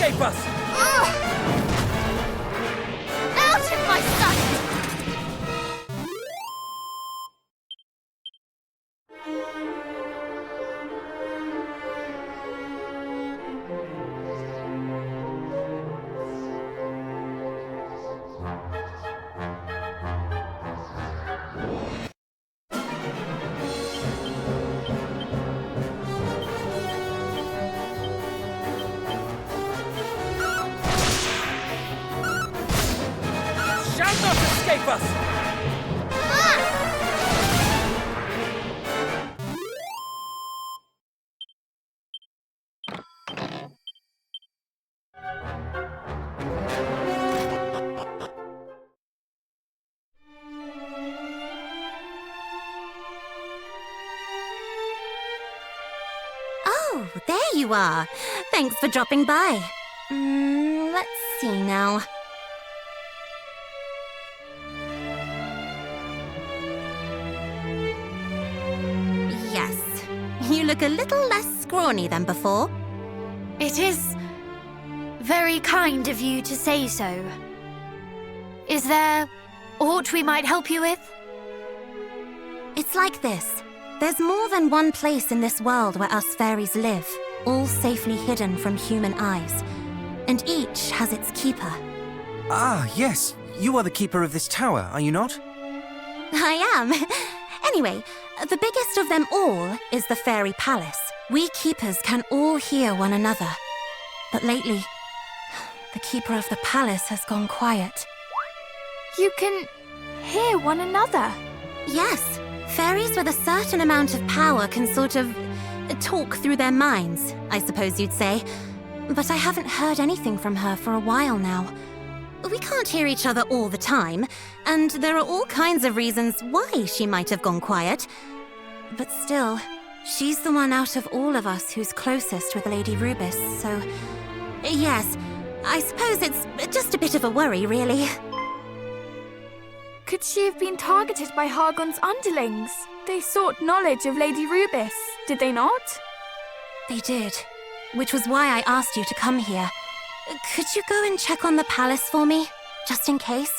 escape us! Out of my sight! Shall not escape us! Oh, there you are. Thanks for dropping by. Let's see now. Yes, you look a little less scrawny than before. It is very kind of you to say so. Is there aught we might help you with? It's like this. There's more than one place in this world where us fairies live, all safely hidden from human eyes. And each has its keeper. Ah, yes. You are the keeper of this tower, are you not? I am. Anyway, the biggest of them all is the Fairy Palace. We keepers can all hear one another. But lately, the keeper of the palace has gone quiet. You can hear one another? Yes. Fairies with a certain amount of power can sort of talk through their minds, I suppose you'd say. But I haven't heard anything from her for a while now. We can't hear each other all the time, and there are all kinds of reasons why she might have gone quiet. But still, she's the one out of all of us who's closest with Lady Rubis, so... Yes, I suppose it's just a bit of a worry, really. Could she have been targeted by Hargon's underlings? They sought knowledge of Lady Rubis, did they not? They did, which was why I asked you to come here. Could you go and check on the palace for me, just in case?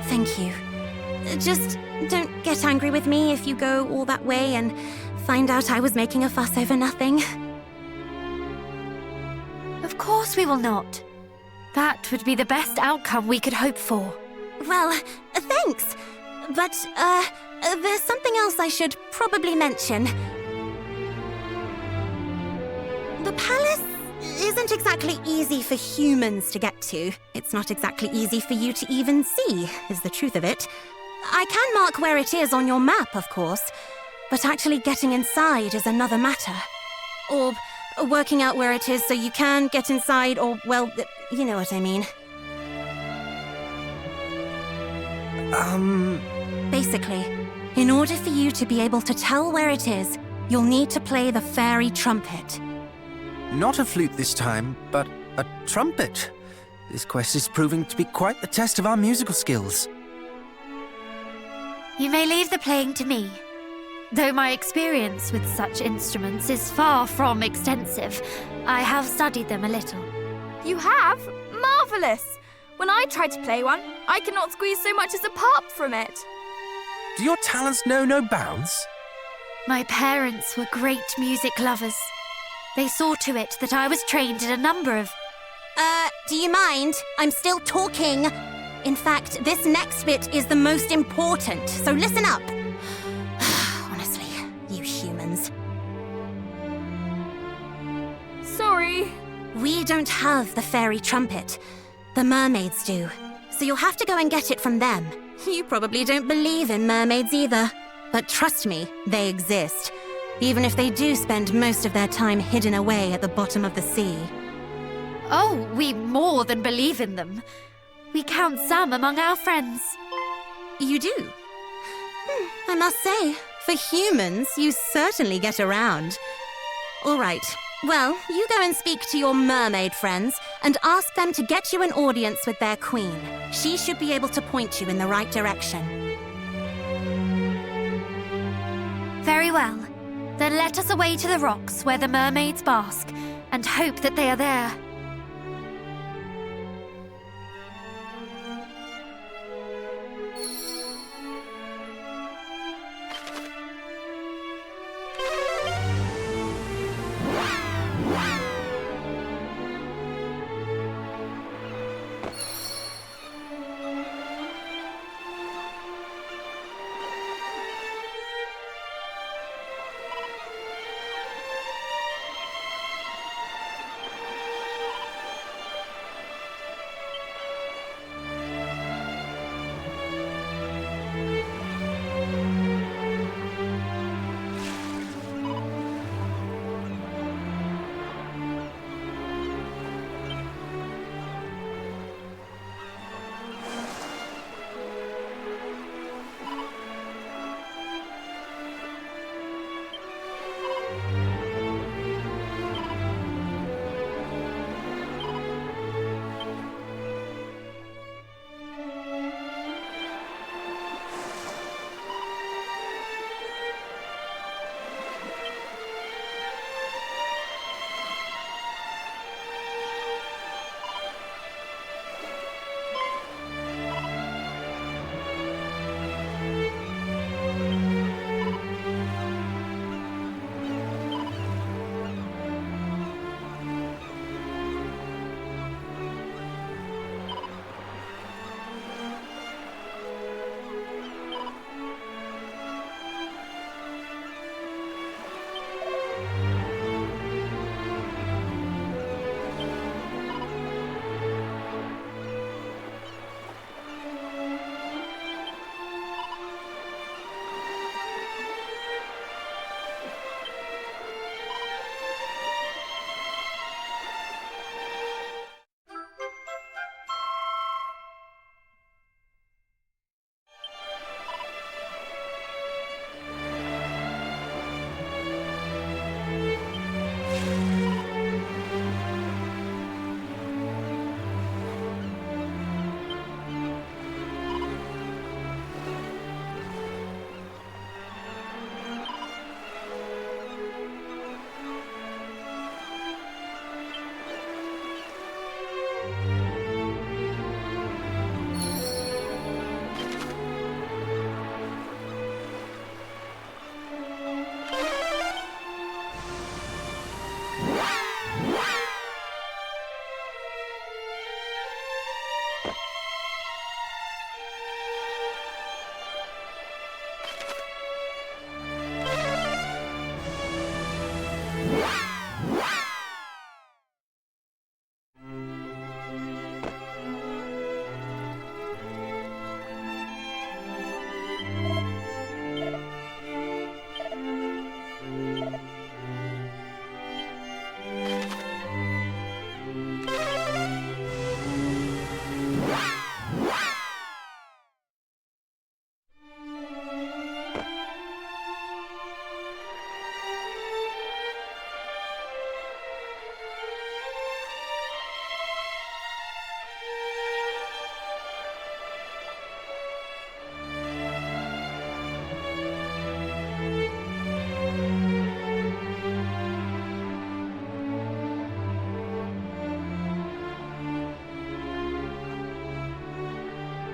Thank you. Just don't get angry with me if you go all that way and find out I was making a fuss over nothing. Of course we will not. That would be the best outcome we could hope for. Well, thanks. But, there's something else I should probably mention. The palace isn't exactly easy for humans to get to. It's not exactly easy for you to even see, is the truth of it. I can mark where it is on your map, of course, but actually getting inside is another matter. Or working out where it is so you can get inside, or, well, you know what I mean. Basically, in order for you to be able to tell where it is, you'll need to play the fairy trumpet. Not a flute this time, but a trumpet. This quest is proving to be quite the test of our musical skills. You may leave the playing to me. Though my experience with such instruments is far from extensive, I have studied them a little. You have? Marvellous! When I try to play one, I cannot squeeze so much as a pop from it. Do your talents know no bounds? My parents were great music lovers. They saw to it that I was trained in a number of... Do you mind? I'm still talking. In fact, this next bit is the most important, so listen up. Honestly, you humans. Sorry. We don't have the fairy trumpet. The mermaids do. So you'll have to go and get it from them. You probably don't believe in mermaids either. But trust me, they exist. Even if they do spend most of their time hidden away at the bottom of the sea. Oh, we more than believe in them. We count some among our friends. You do? I must say, for humans, you certainly get around. All right. Well, you go and speak to your mermaid friends and ask them to get you an audience with their queen. She should be able to point you in the right direction. Very well. Then let us away to the rocks where the mermaids bask, and hope that they are there.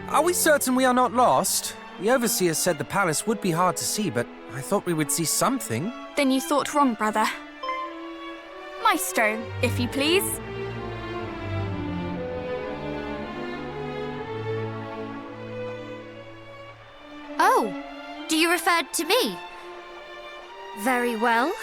Are we certain we are not lost? The Overseer said the palace would be hard to see, but I thought we would see something. Then you thought wrong, brother. Maestro, if you please. Oh, do you refer to me? Very well.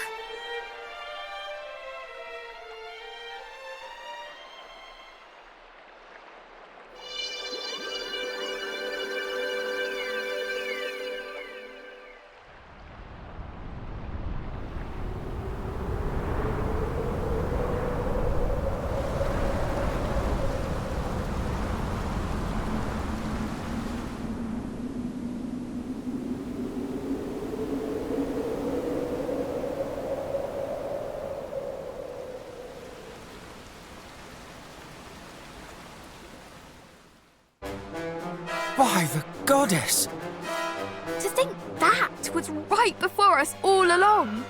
By the goddess! To think that was right before us all along.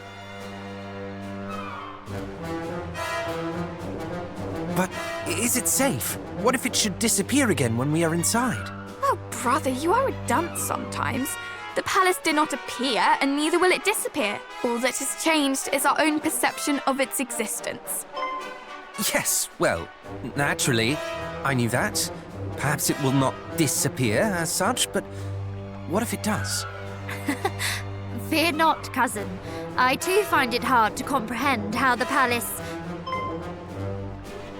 But is it safe? What if it should disappear again when we are inside? Oh, brother, you are a dunce sometimes. The palace did not appear, and neither will it disappear. All that has changed is our own perception of its existence. Yes, well, naturally, I knew that. Perhaps it will not disappear as such, but what if it does? Fear not, cousin. I too find it hard to comprehend how the palace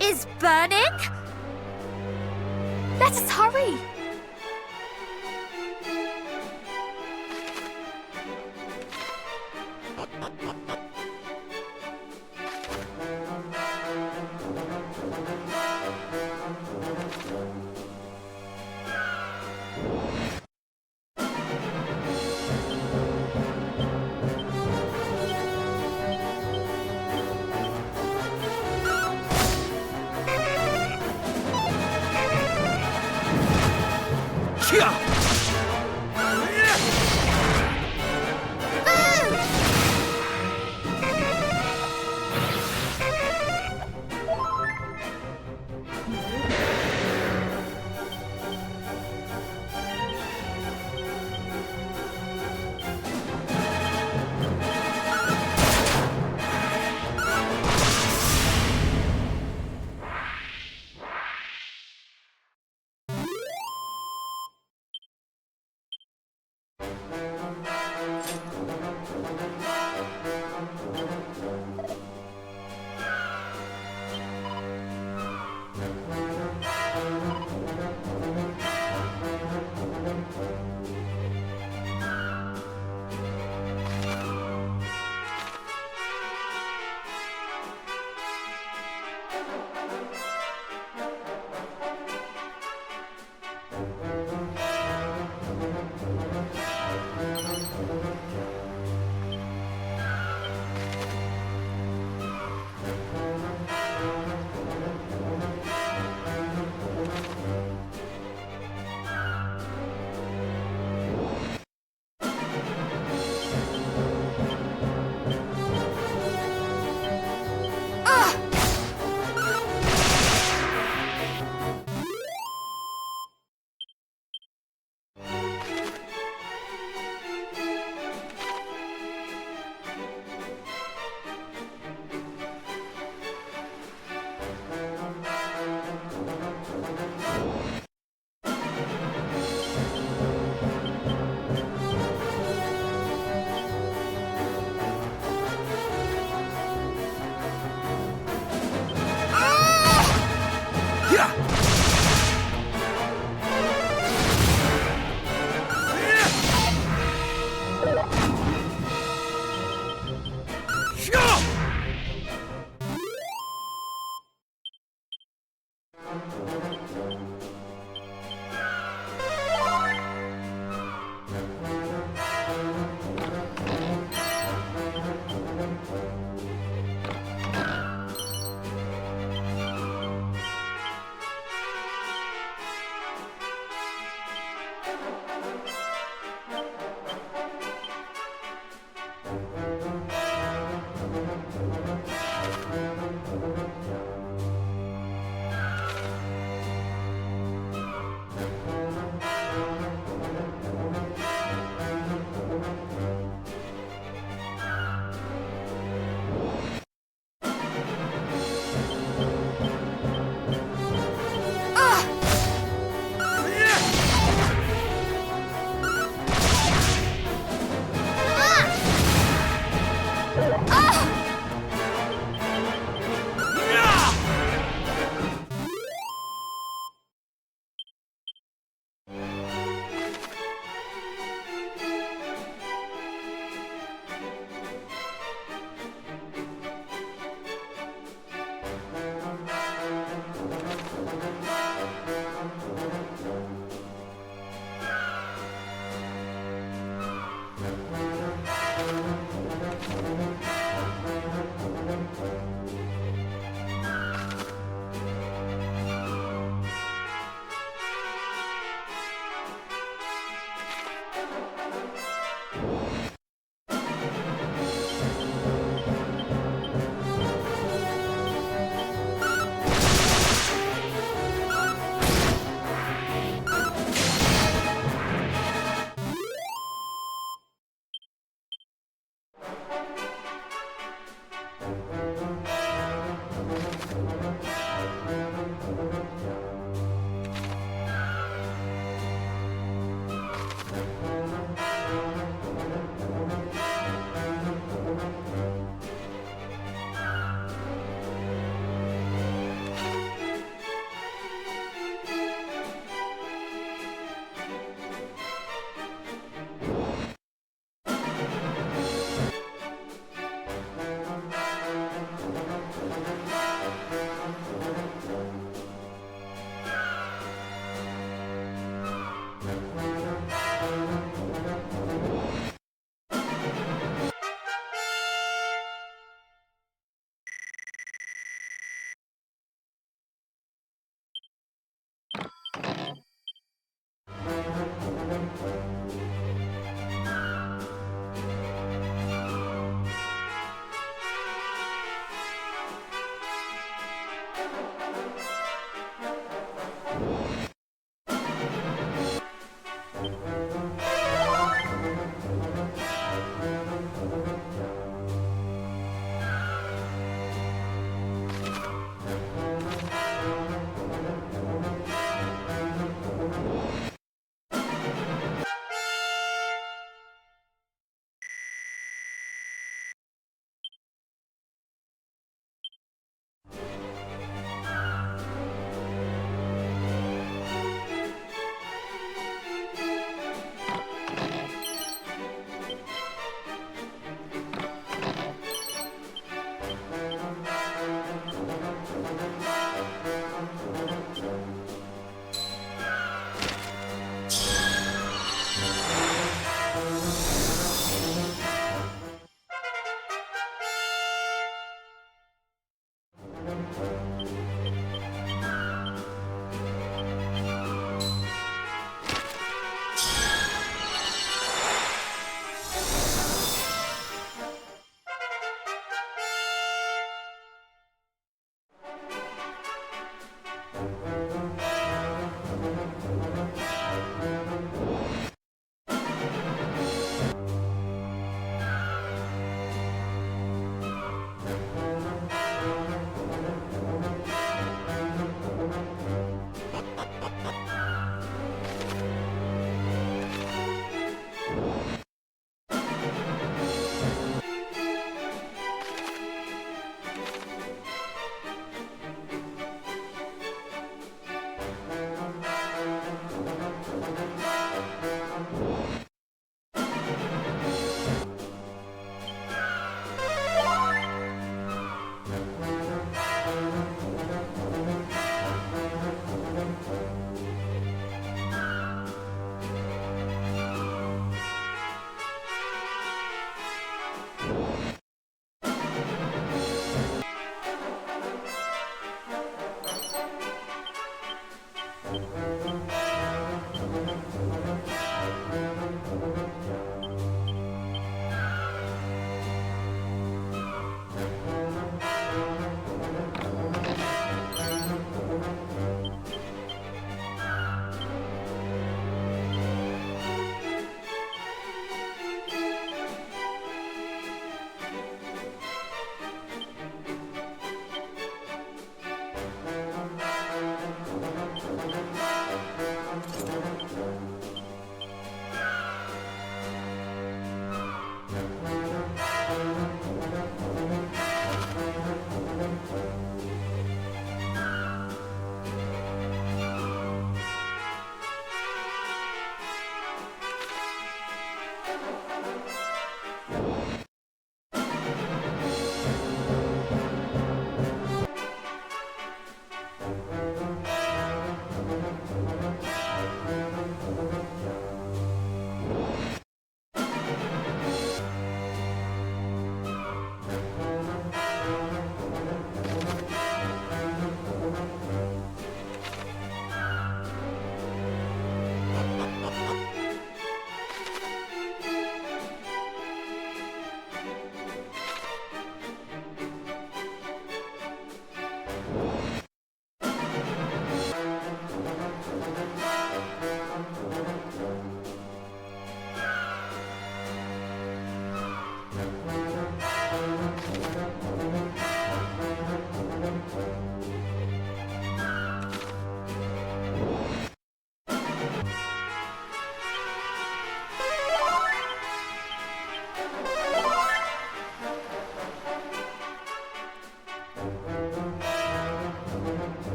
is burning. Let us hurry.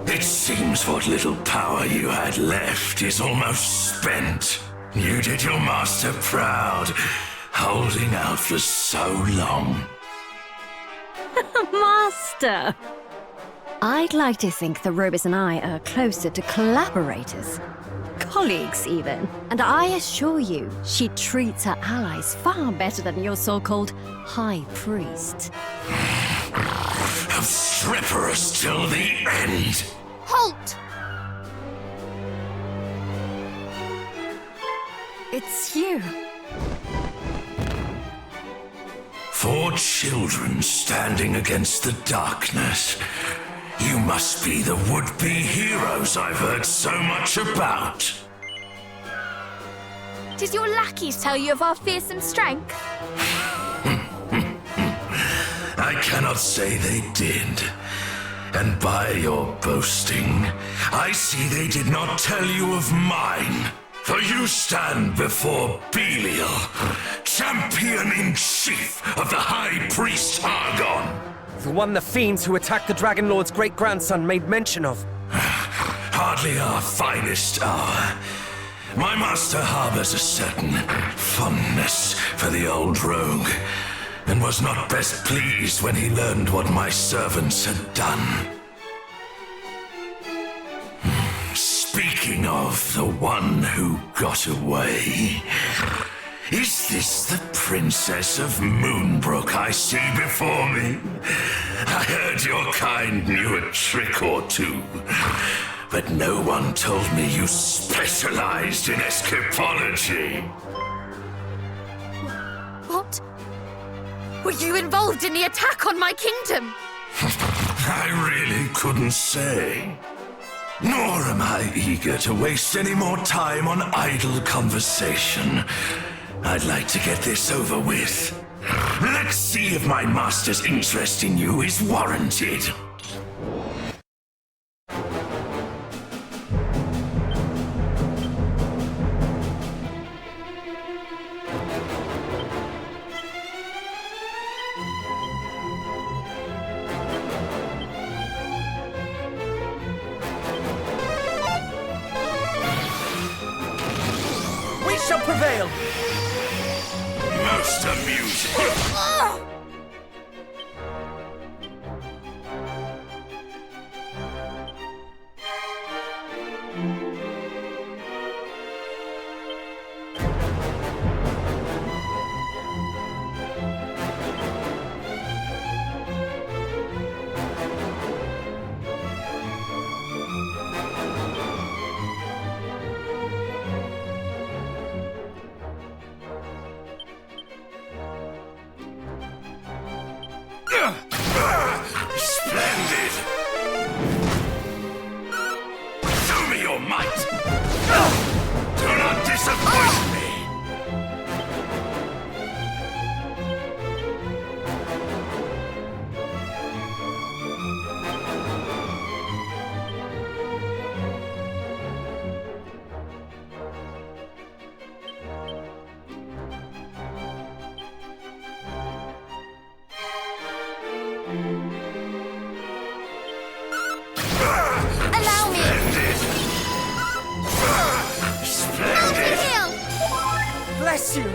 It seems what little power you had left is almost spent. You did your master proud, holding out for so long. Master! I'd like to think that Robus and I are closer to collaborators. Colleagues, even. And I assure you, she treats her allies far better than your so-called High Priest. Obstreperous till the end. Halt! It's you. 4 children standing against the darkness. You must be the would-be heroes I've heard so much about. Did your lackeys tell you of our fearsome strength? I cannot say they did. And by your boasting, I see they did not tell you of mine. For you stand before Belial, champion-in-chief of the High Priest Argon. The one the fiends who attacked the Dragon Lord's great-grandson made mention of. Hardly our finest hour. My master harbors a certain fondness for the old rogue, and was not best pleased when he learned what my servants had done. Speaking of the one who got away, is this the Princess of Moonbrook I see before me? I heard your kind knew a trick or two, but no one told me you specialized in escapology. What? Were you involved in the attack on my kingdom? I really couldn't say. Nor am I eager to waste any more time on idle conversation. I'd like to get this over with. Let's see if my master's interest in you is warranted. We shall prevail! Most amusing. Splendid! Show me your might! Do not disappoint me! Allow me! Splendid! Splendid! Heal! Bless you!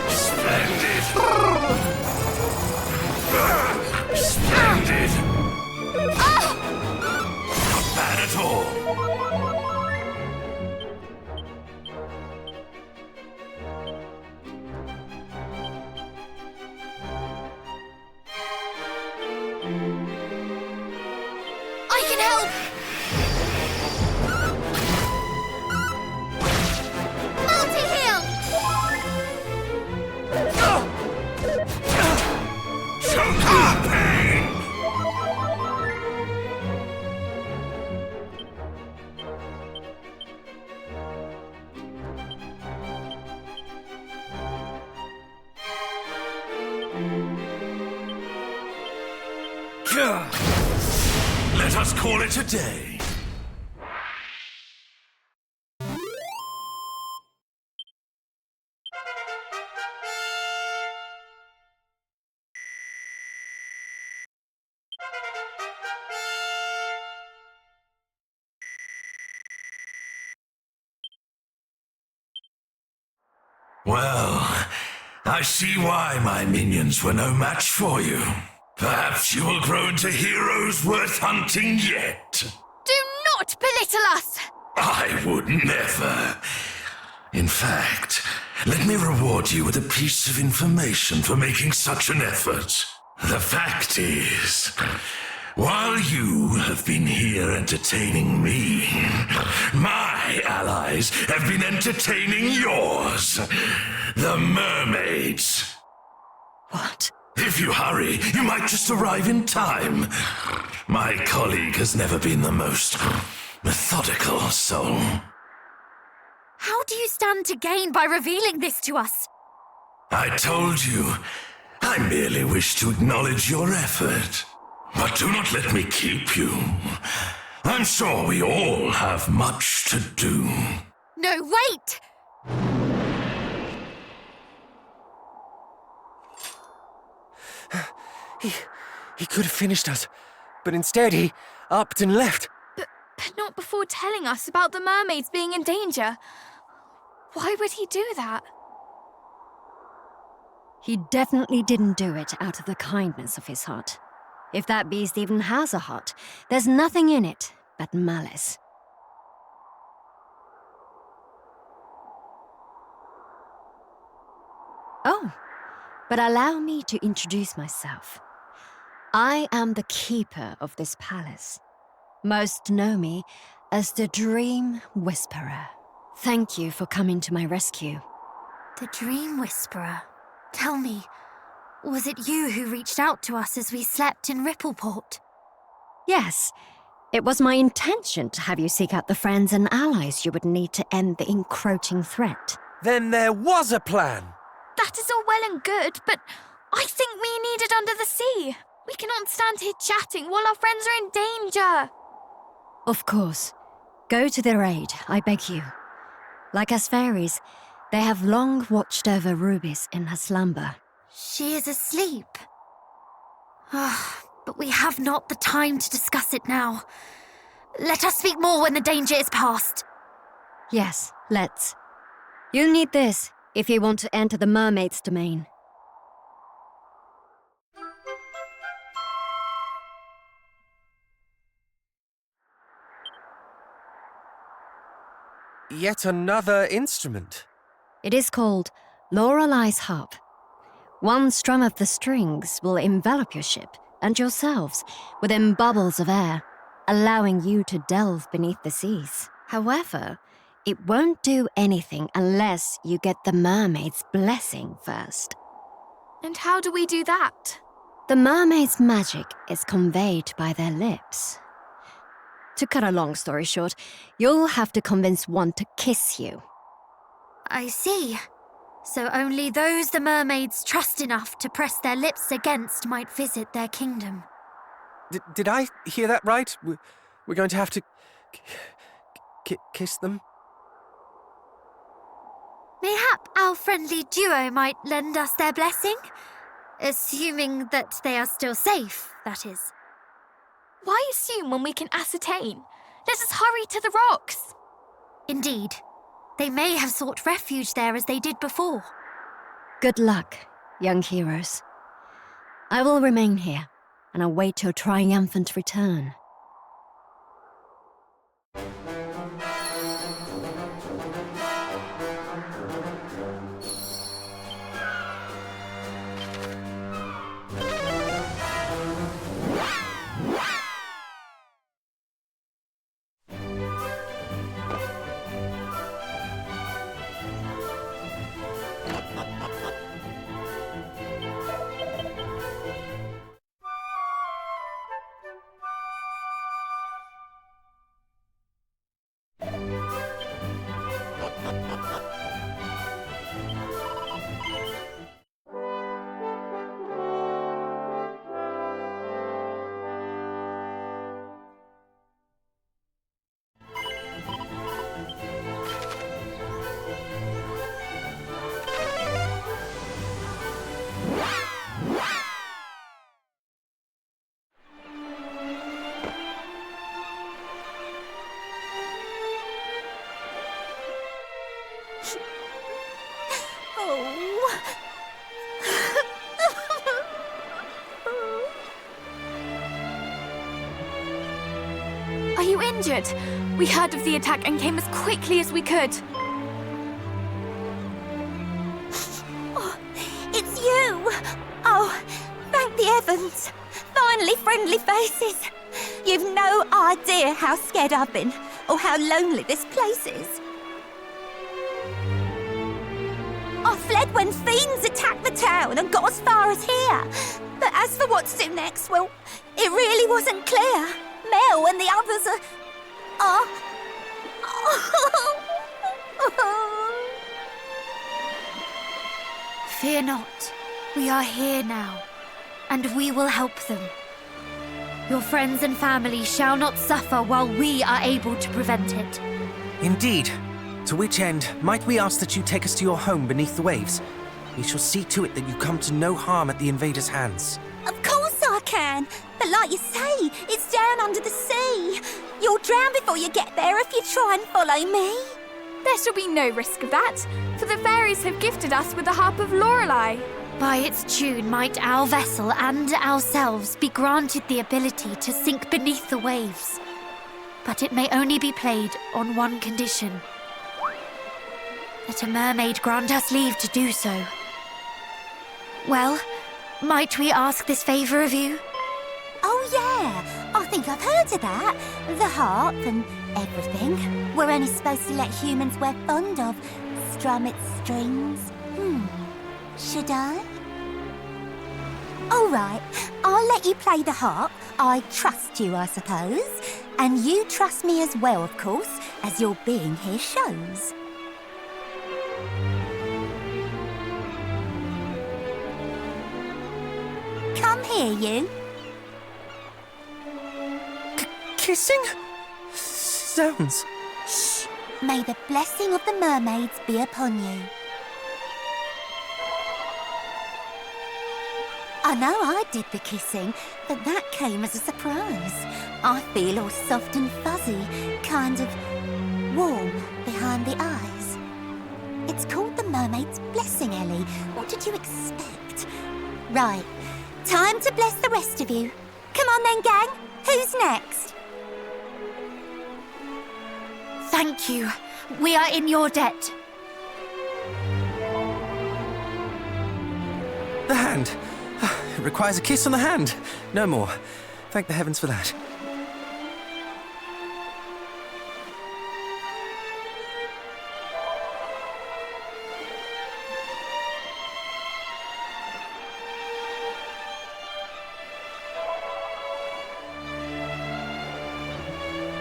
Splendid! Splendid! Not bad at all. Let us call it a day. Well, I see why my minions were no match for you. Perhaps you will grow into heroes worth hunting yet. Do not belittle us! I would never. In fact, let me reward you with a piece of information for making such an effort. The fact is, while you have been here entertaining me, my allies have been entertaining yours. The mermaids. What? If you hurry, you might just arrive in time. My colleague has never been the most methodical soul. How do you stand to gain by revealing this to us? I told you, I merely wish to acknowledge your effort. But do not let me keep you. I'm sure we all have much to do. No, wait! He could have finished us, but instead he upped and left. But not before telling us about the mermaids being in danger. Why would he do that? He definitely didn't do it out of the kindness of his heart. If that beast even has a heart, there's nothing in it but malice. Oh, but allow me to introduce myself. I am the keeper of this palace. Most know me as the Dream Whisperer. Thank you for coming to my rescue. The Dream Whisperer. Tell me, was it you who reached out to us as we slept in Rippleport? Yes, it was my intention to have you seek out the friends and allies you would need to end the encroaching threat. Then there was a plan. That is all well and good, but I think we need it under the sea. We cannot stand here chatting while our friends are in danger. Of course. Go to their aid, I beg you. Like us fairies, they have long watched over Ruby's in her slumber. She is asleep. Ah, but we have not the time to discuss it now. Let us speak more when the danger is past. Yes, let's. You'll need this if you want to enter the mermaid's domain. Yet another instrument. It is called Lorelei's harp. One strum of the strings will envelop your ship and yourselves within bubbles of air, allowing you to delve beneath the seas. However, it won't do anything unless you get the mermaid's blessing first. And how do we do that? The mermaid's magic is conveyed by their lips. To cut a long story short, you'll have to convince one to kiss you. I see. So only those the mermaids trust enough to press their lips against might visit their kingdom. Did I hear that right? We're going to have to kiss them? Mayhap our friendly duo might lend us their blessing? Assuming that they are still safe, that is. Why assume when we can ascertain? Let us hurry to the rocks. Indeed. They may have sought refuge there as they did before. Good luck, young heroes. I will remain here and await your triumphant return. Are you injured? We heard of the attack and came as quickly as we could. It's you! Oh, thank the heavens! Finally friendly faces! You've no idea how scared I've been, or how lonely this place is. I fled when fiends attacked the town and got as far as here. But as for what to do next, well, it really wasn't clear. Mel and the others are... Fear not. We are here now, and we will help them. Your friends and family shall not suffer while we are able to prevent it. Indeed. To which end, might we ask that you take us to your home beneath the waves? We shall see to it that you come to no harm at the invaders' hands. Of course I can. But like you say, it's down under the sea. You'll drown before you get there if you try and follow me. There shall be no risk of that, for the fairies have gifted us with the harp of Lorelei. By its tune might our vessel and ourselves be granted the ability to sink beneath the waves. But it may only be played on one condition. That a mermaid grant us leave to do so. Well, might we ask this favour of you? Oh yeah, I think I've heard of that. The harp and everything. We're only supposed to let humans we're fond of strum its strings. Should I? All right, I'll let you play the harp. I trust you, I suppose. And you trust me as well, of course, as your being here shows. Come here, you. Kissing? Zounds. Shh. May the blessing of the mermaids be upon you. I know I did the kissing, but that came as a surprise. I feel all soft and fuzzy, kind of warm behind the eyes. It's called the mermaid's blessing, Ellie. What did you expect? Right, time to bless the rest of you. Come on then, gang. Who's next? Thank you. We are in your debt. The hand. It requires a kiss on the hand. No more. Thank the heavens for that.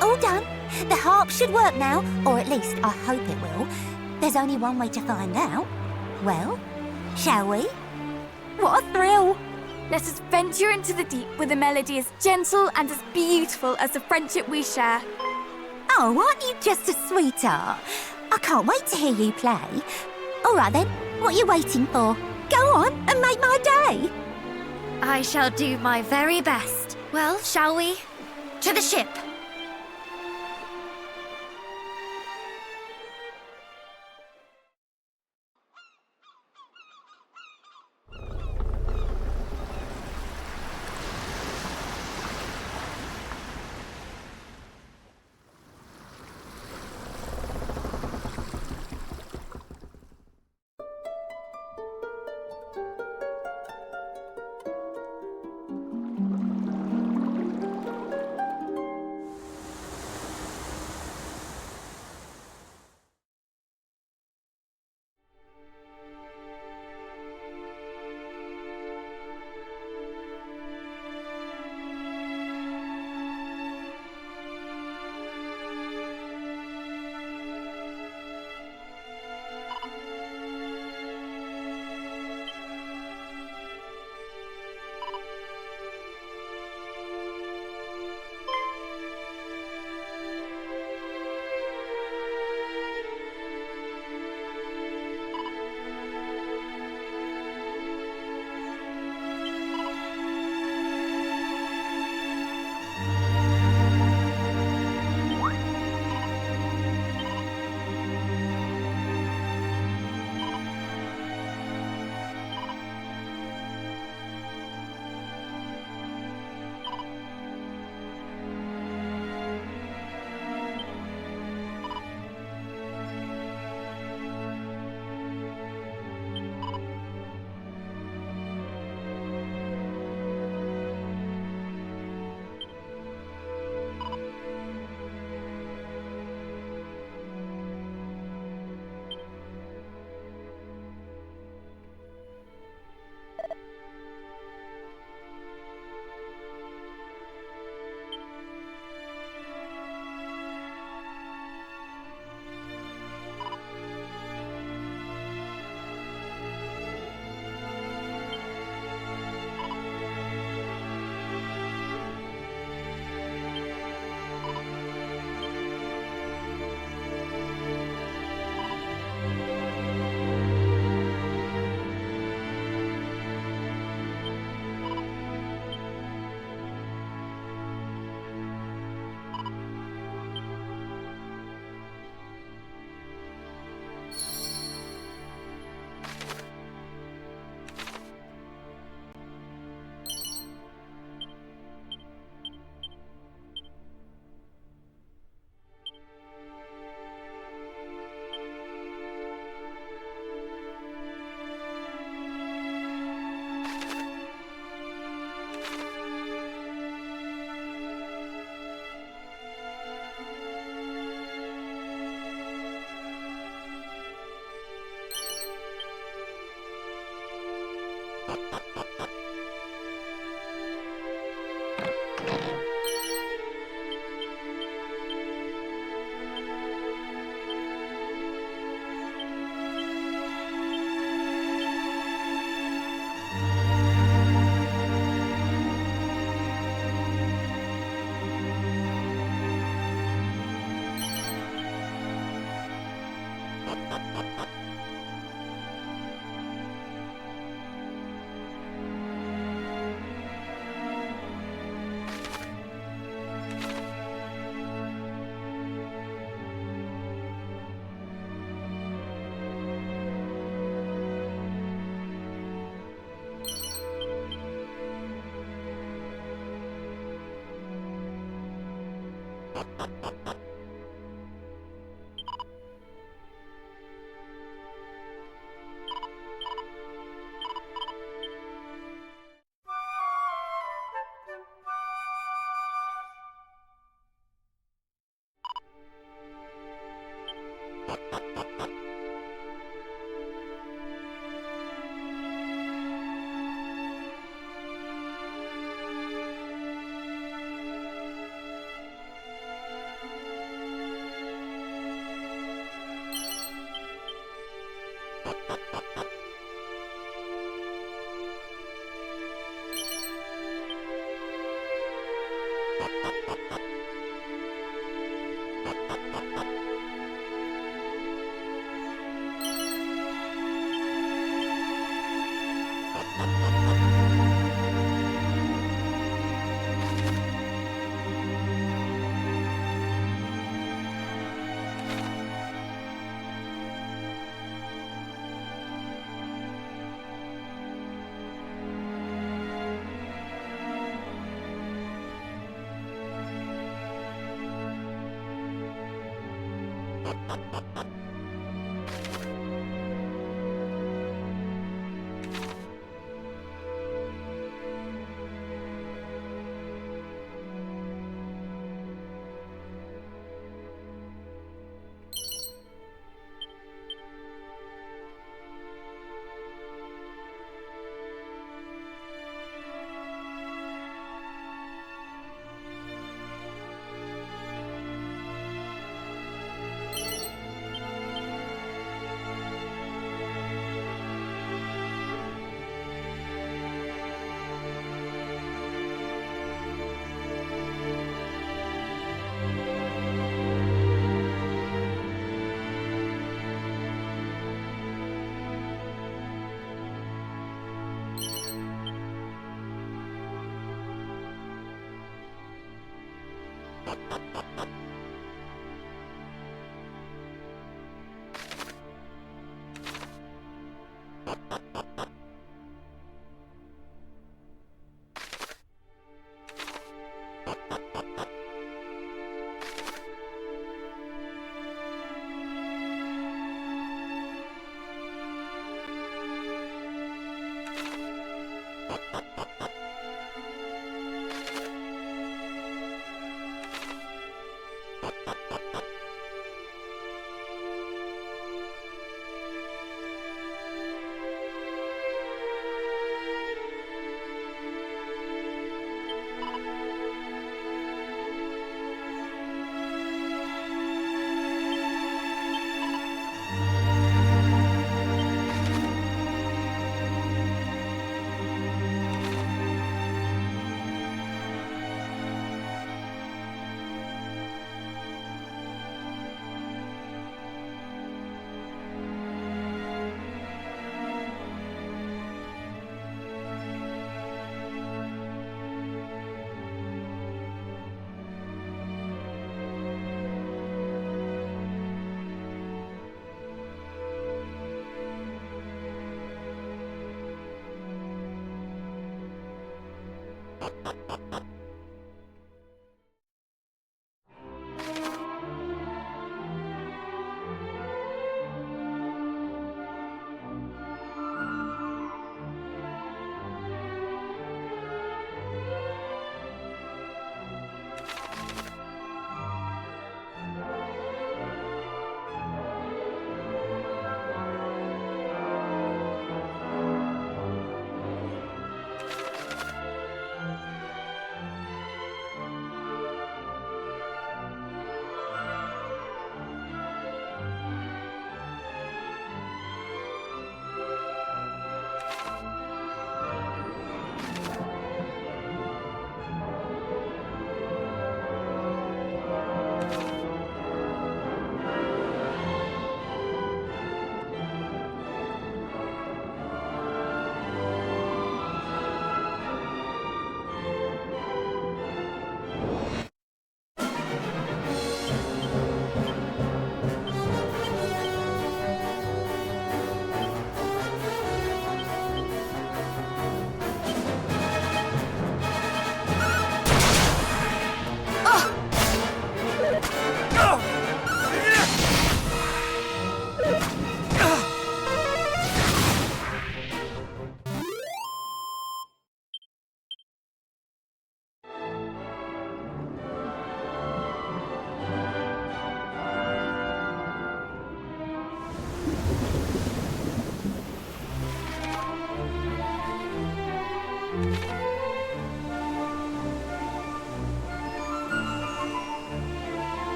All done. The harp should work now, or at least I hope it will. There's only one way to find out. Well, shall we? What a thrill! Let us venture into the deep with a melody as gentle and as beautiful as the friendship we share. Oh, aren't you just a sweetheart? I can't wait to hear you play. All right then, what are you waiting for? Go on and make my day. I shall do my very best. Well, shall we? To the ship.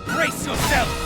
Brace yourself!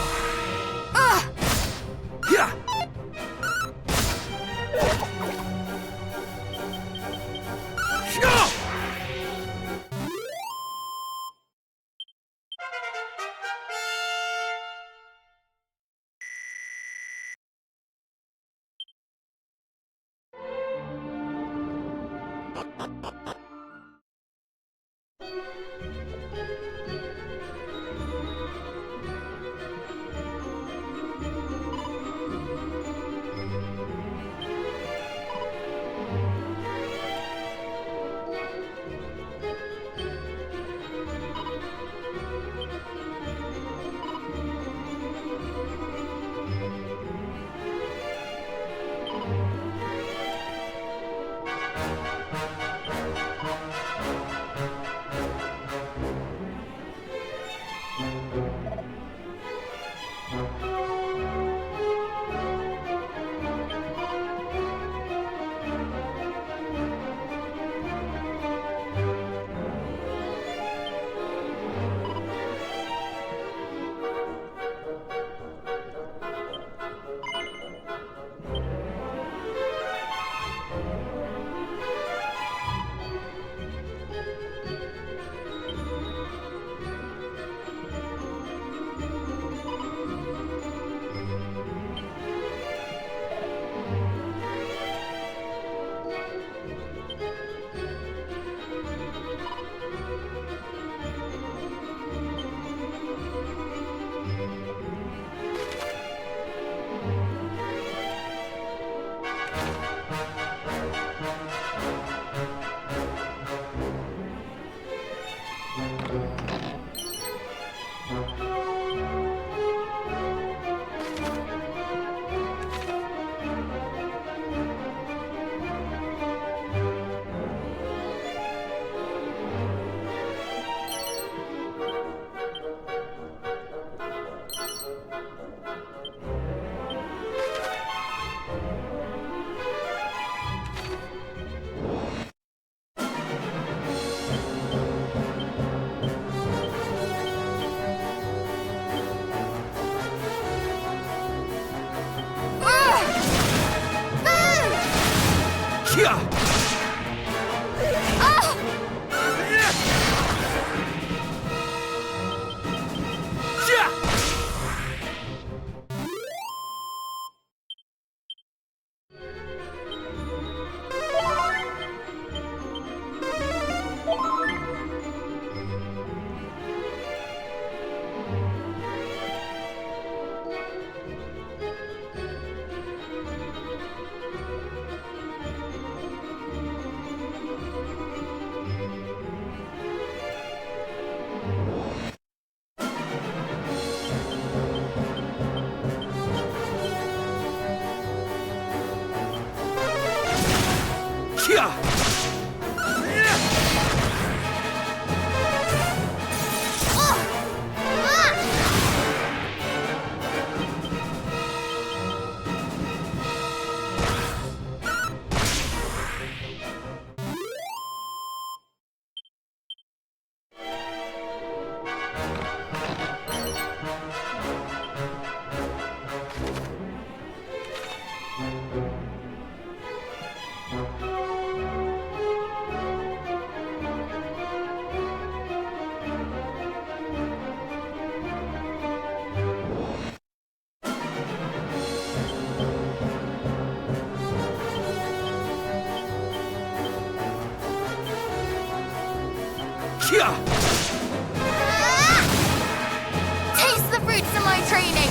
Taste the fruits of my training!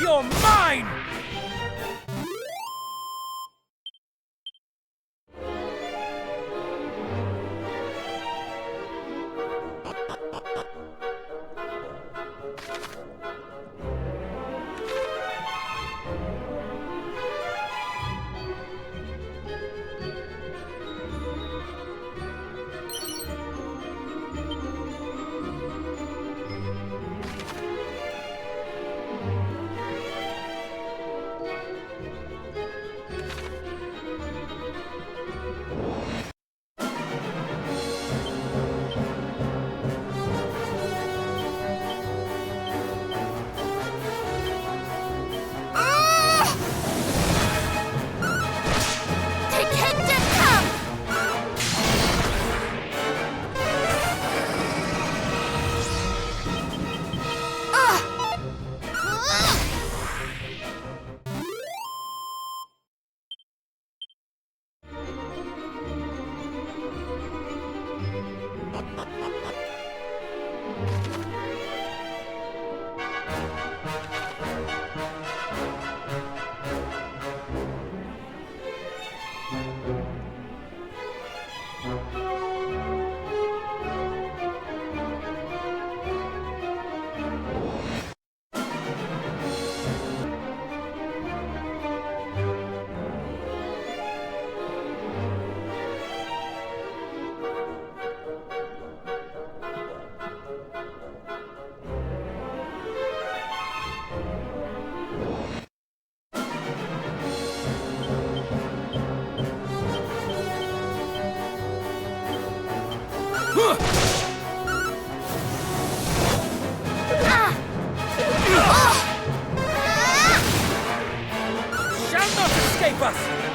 You're mine! Shall not escape us!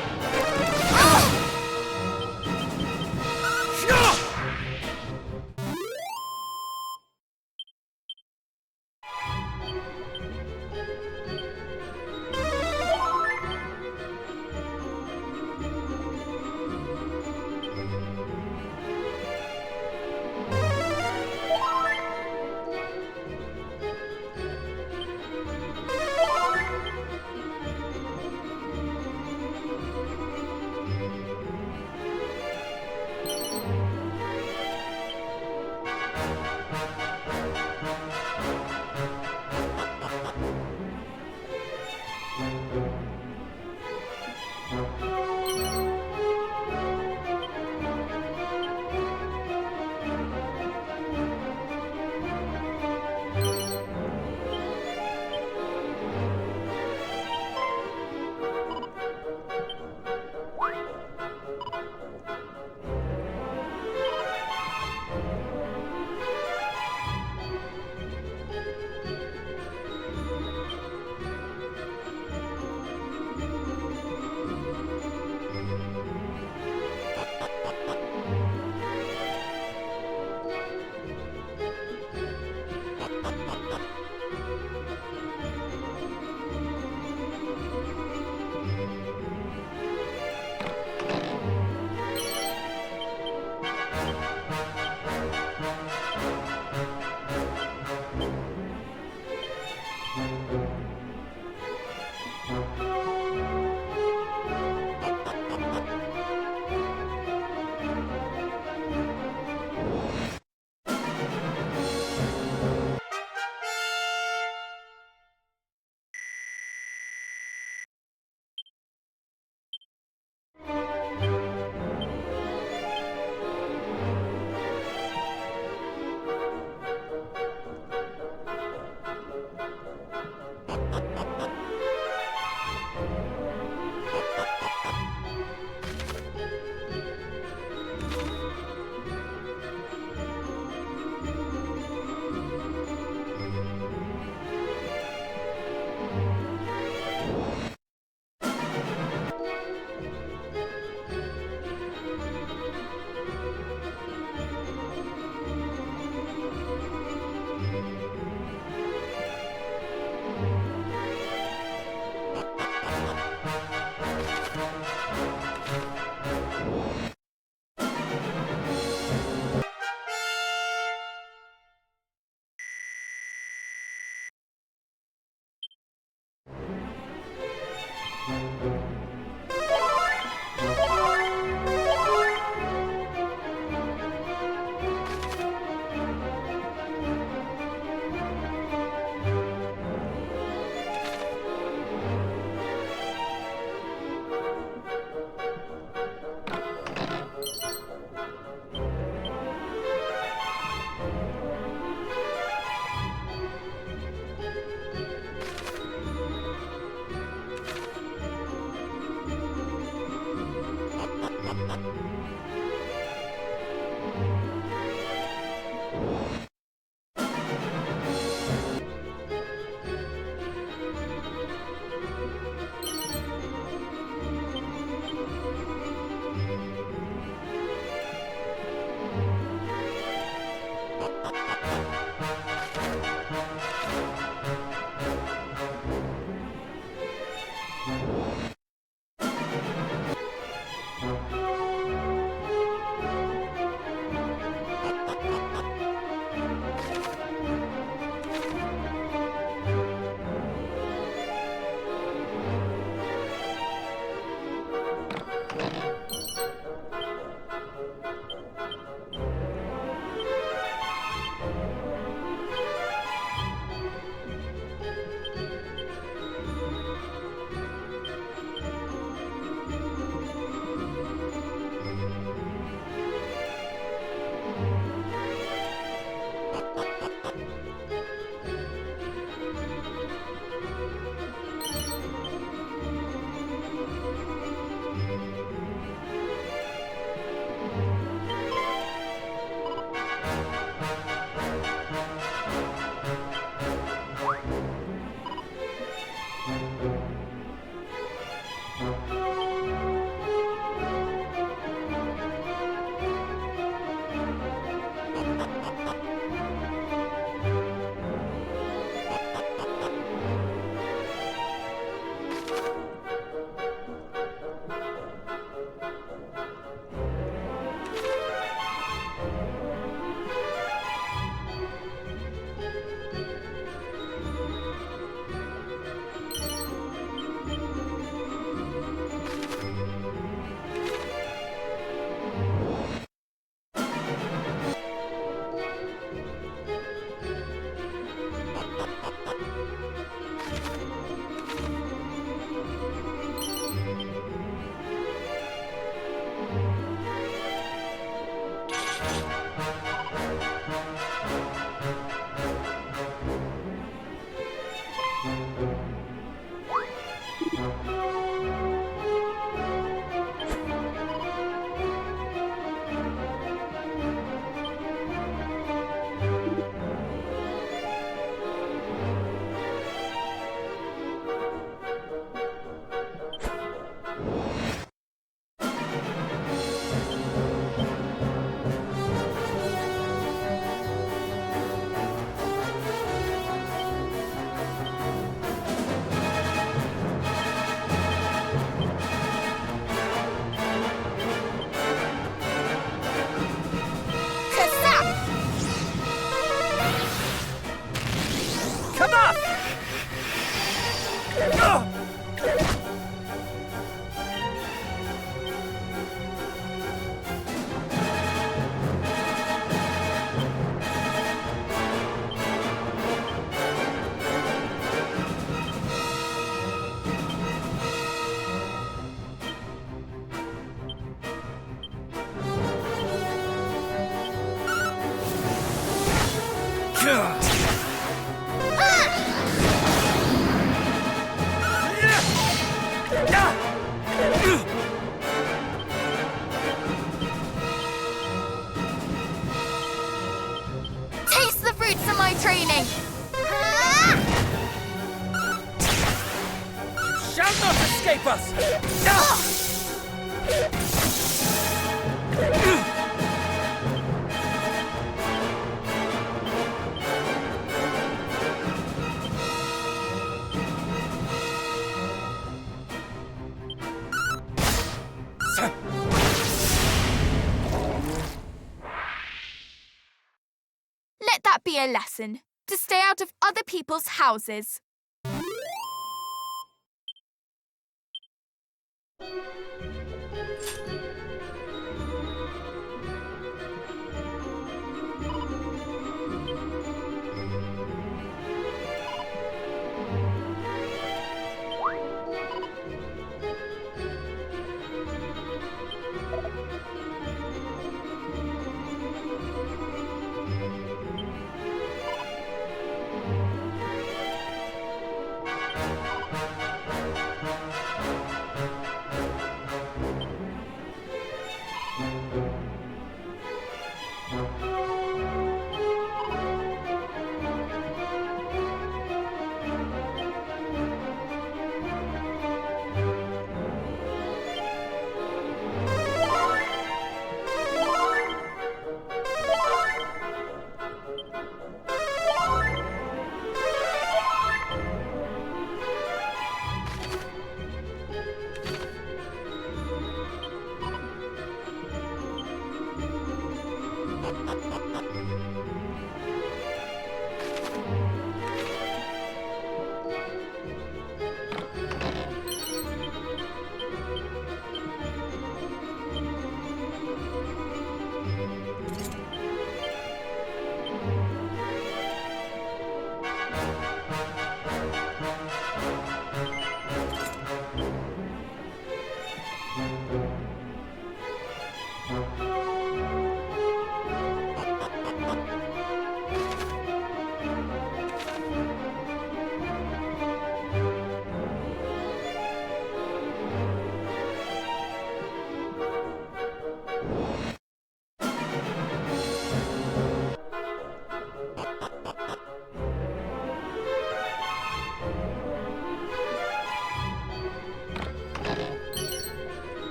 Taste the fruits of my training! Shall not escape us! Let that be a lesson. To stay out of other people's houses.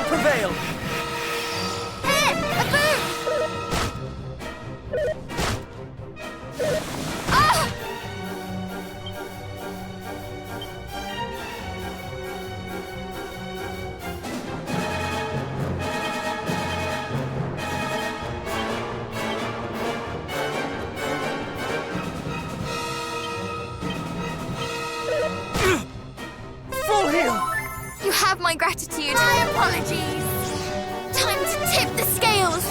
Prevail! A my gratitude. My apologies. Time to tip the scales.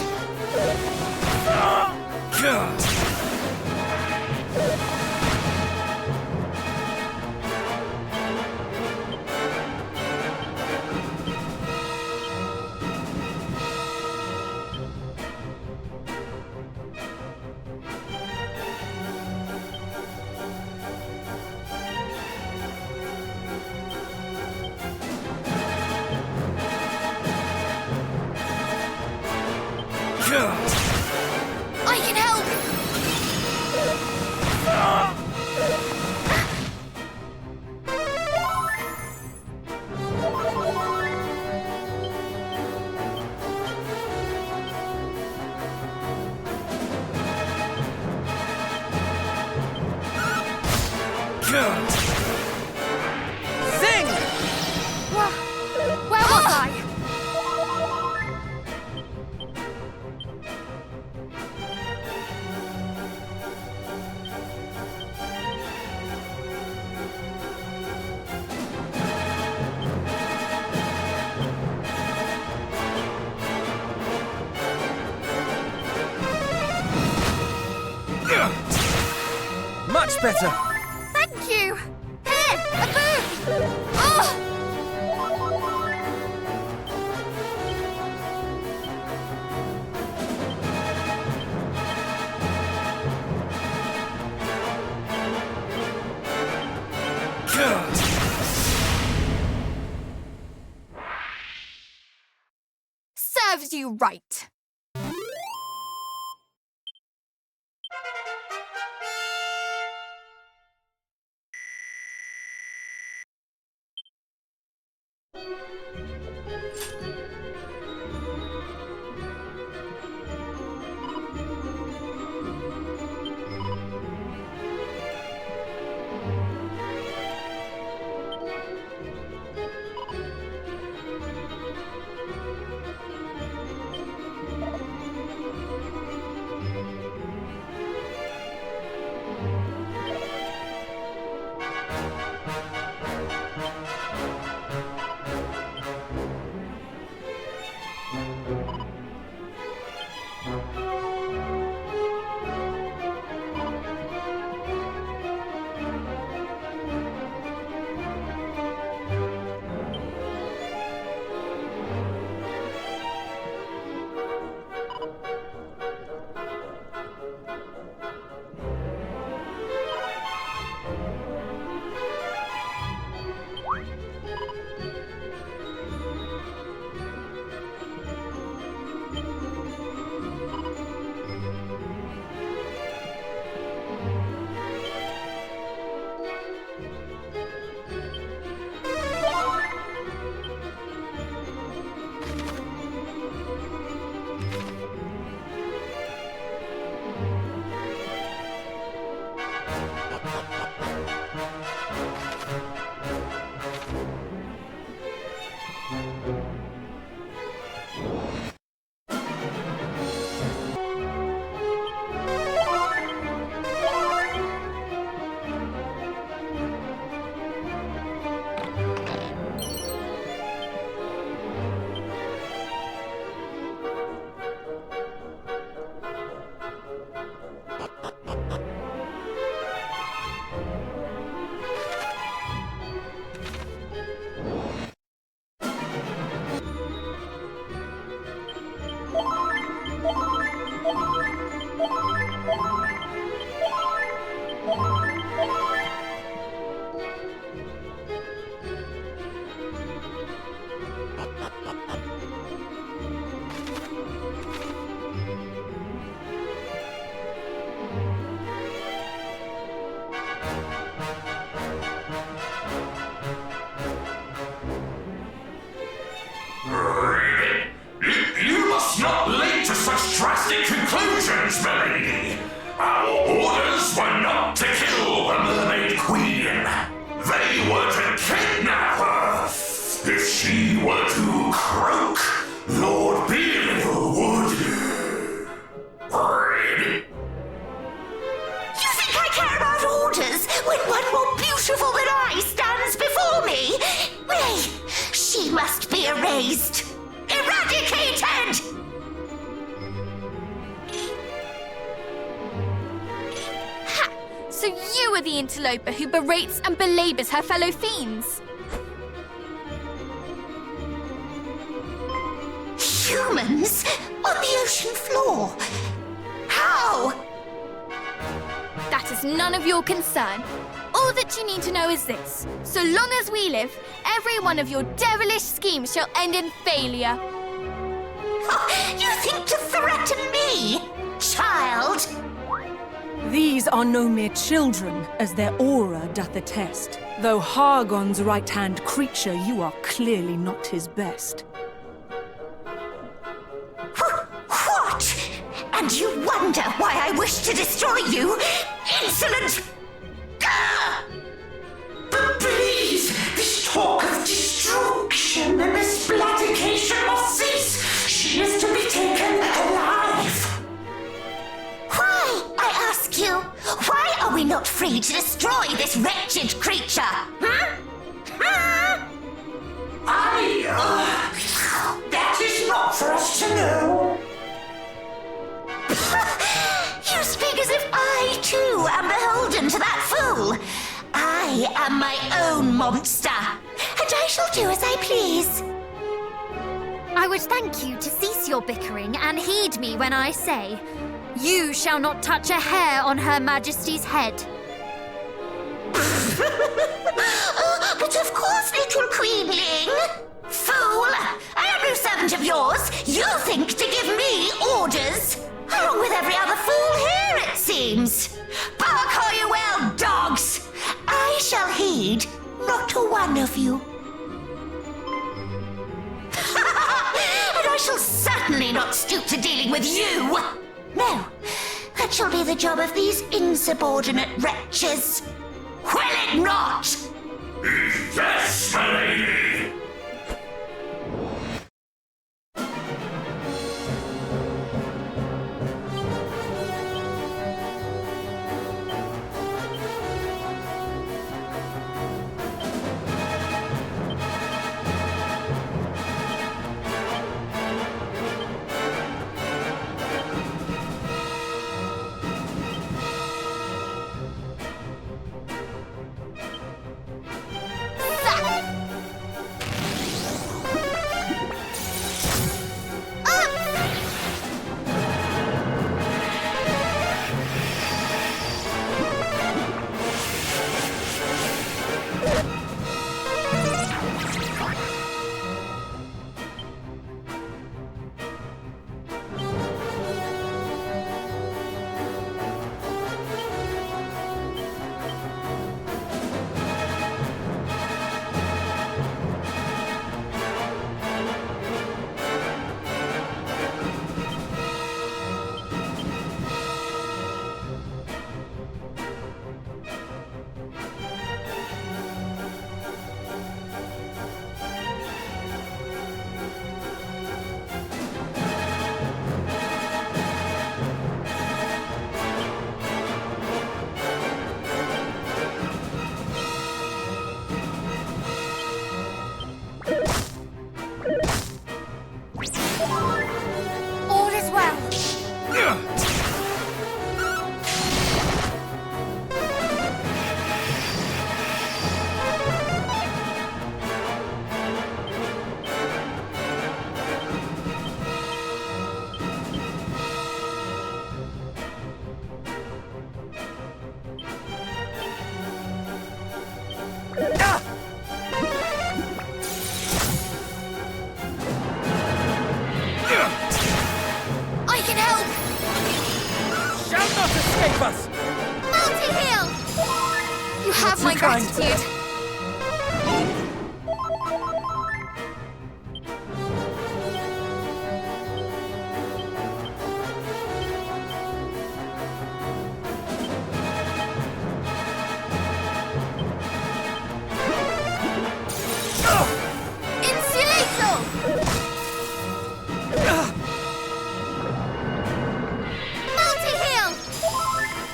I can help! Zing! Where was I? Much better. Thank you! Here, a boot! Oh! Serves you right. You must not leap to such drastic conclusions, milady. Our orders were not to kill the Mermaid Queen. They were to kidnap her. If she were to croak, Lord Beardle would... You think I care about orders when one more beautiful than I stands before me? Nay, she must interloper who berates and belabors her fellow fiends. Humans on the ocean floor? How? That is none of your concern. All that you need to know is this. So long as we live, every one of your devilish schemes shall end in failure. You think to threaten me, child? These are no mere children, as their aura doth attest. Though Hargon's right-hand creature, you are clearly not his best. What? And you wonder why I wish to destroy you? Insolent! Gah! But please, this talk of destruction and this splatication must cease. She is to be taken alive. Why, I ask you, why are we not free to destroy this wretched creature? That is not for us to know. You speak as if I, too, am beholden to that fool. I am my own monster, and I shall do as I please. I would thank you to cease your bickering and heed me when I say, you shall not touch a hair on Her Majesty's head. But of course, little queenling. Fool! I am no servant of yours. You think to give me orders, along with every other fool here, it seems. Bark all you will, dogs! I shall heed not a one of you. And I shall certainly not stoop to dealing with you. No, that shall be the job of these insubordinate wretches. Will it not? Yes, my lady! Escape us! Multi-heal! You have my gratitude.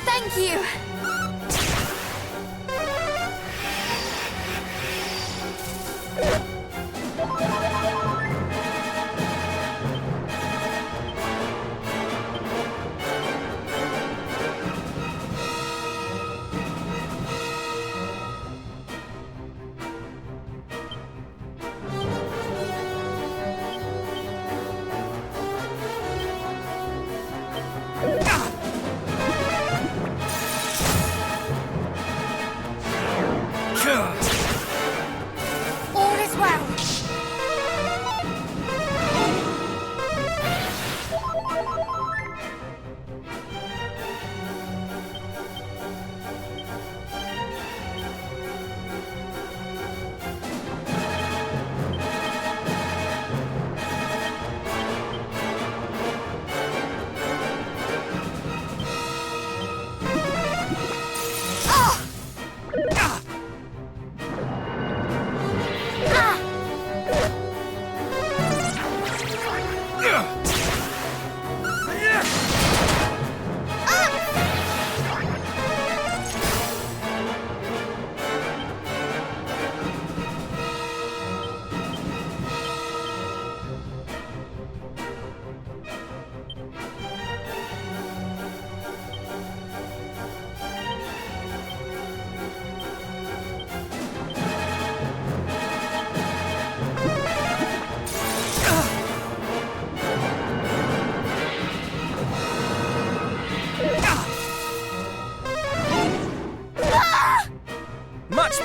Thank you!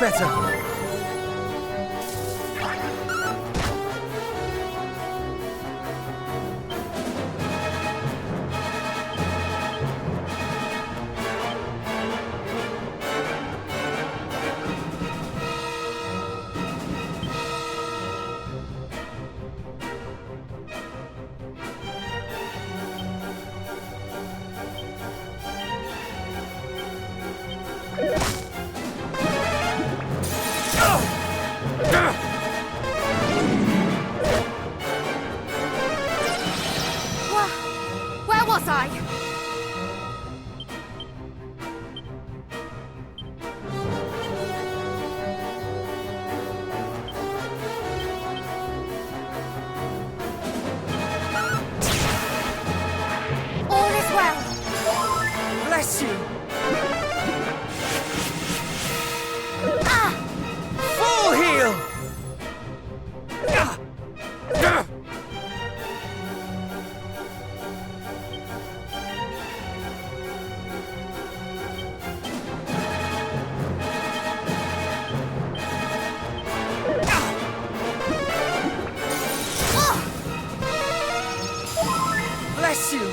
better. Where was I? All is well. Bless you! Ah! Full heal! Bless you!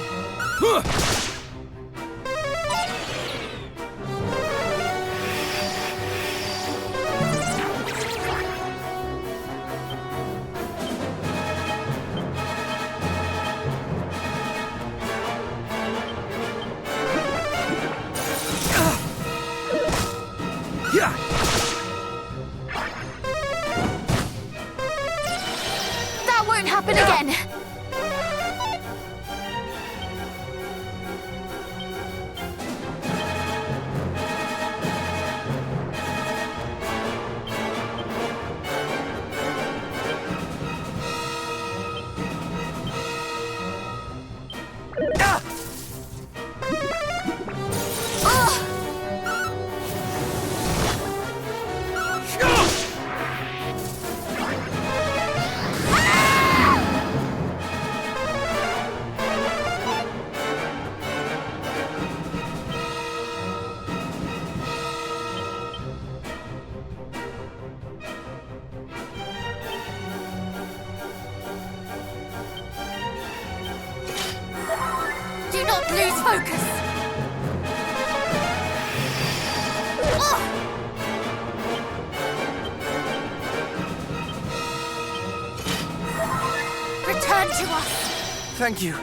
Yeah. That won't happen again. Do not lose focus. Return to us. Thank you.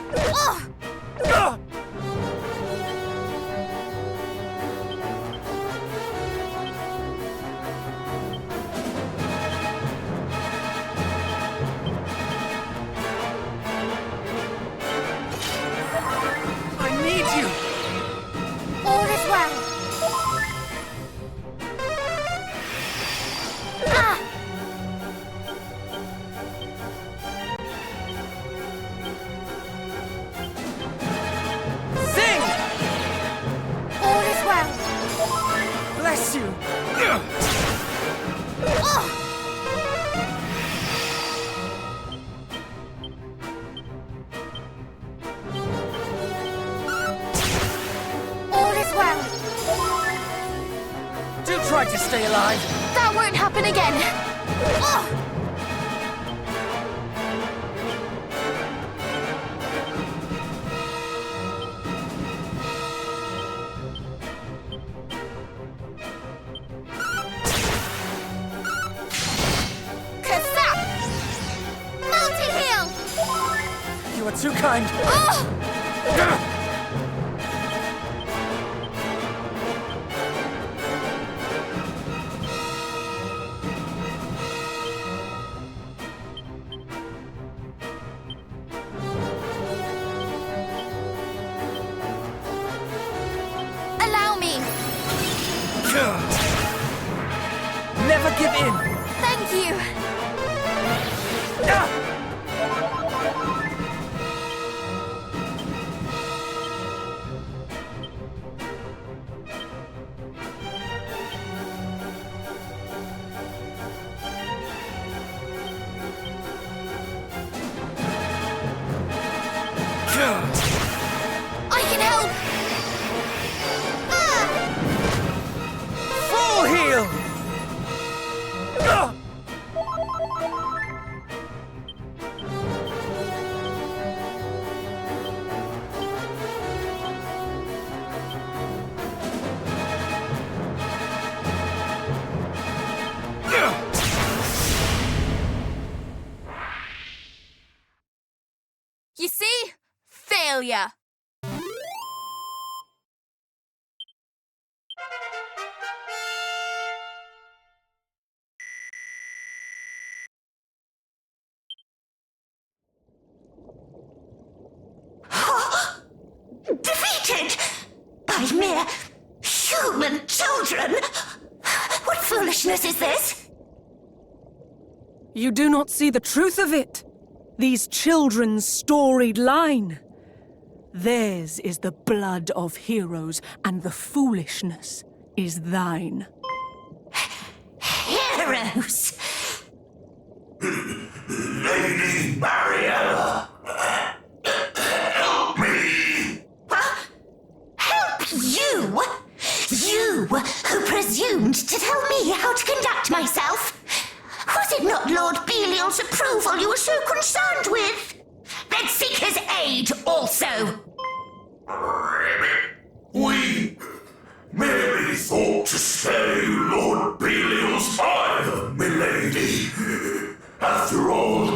I need you! All is well. Ah! Sing! All is well. Bless you! All is well. Do try to stay alive! That won't happen again. Kazap! Multi-heal! You are too kind! Allow me. Never give in! Thank you. I can help. Full heal! You see? Failure. Defeated by mere human children? What foolishness is this? You do not see the truth of it. These children's storied line. Theirs is the blood of heroes, and the foolishness is thine. Heroes? Lady Mariella, help me! Help you? You who presumed to tell me how to conduct myself? Was it not Lord Belial's approval you were so concerned with? Then seek his aid also. We merely thought to spare you Lord Belial's ire, milady. After all,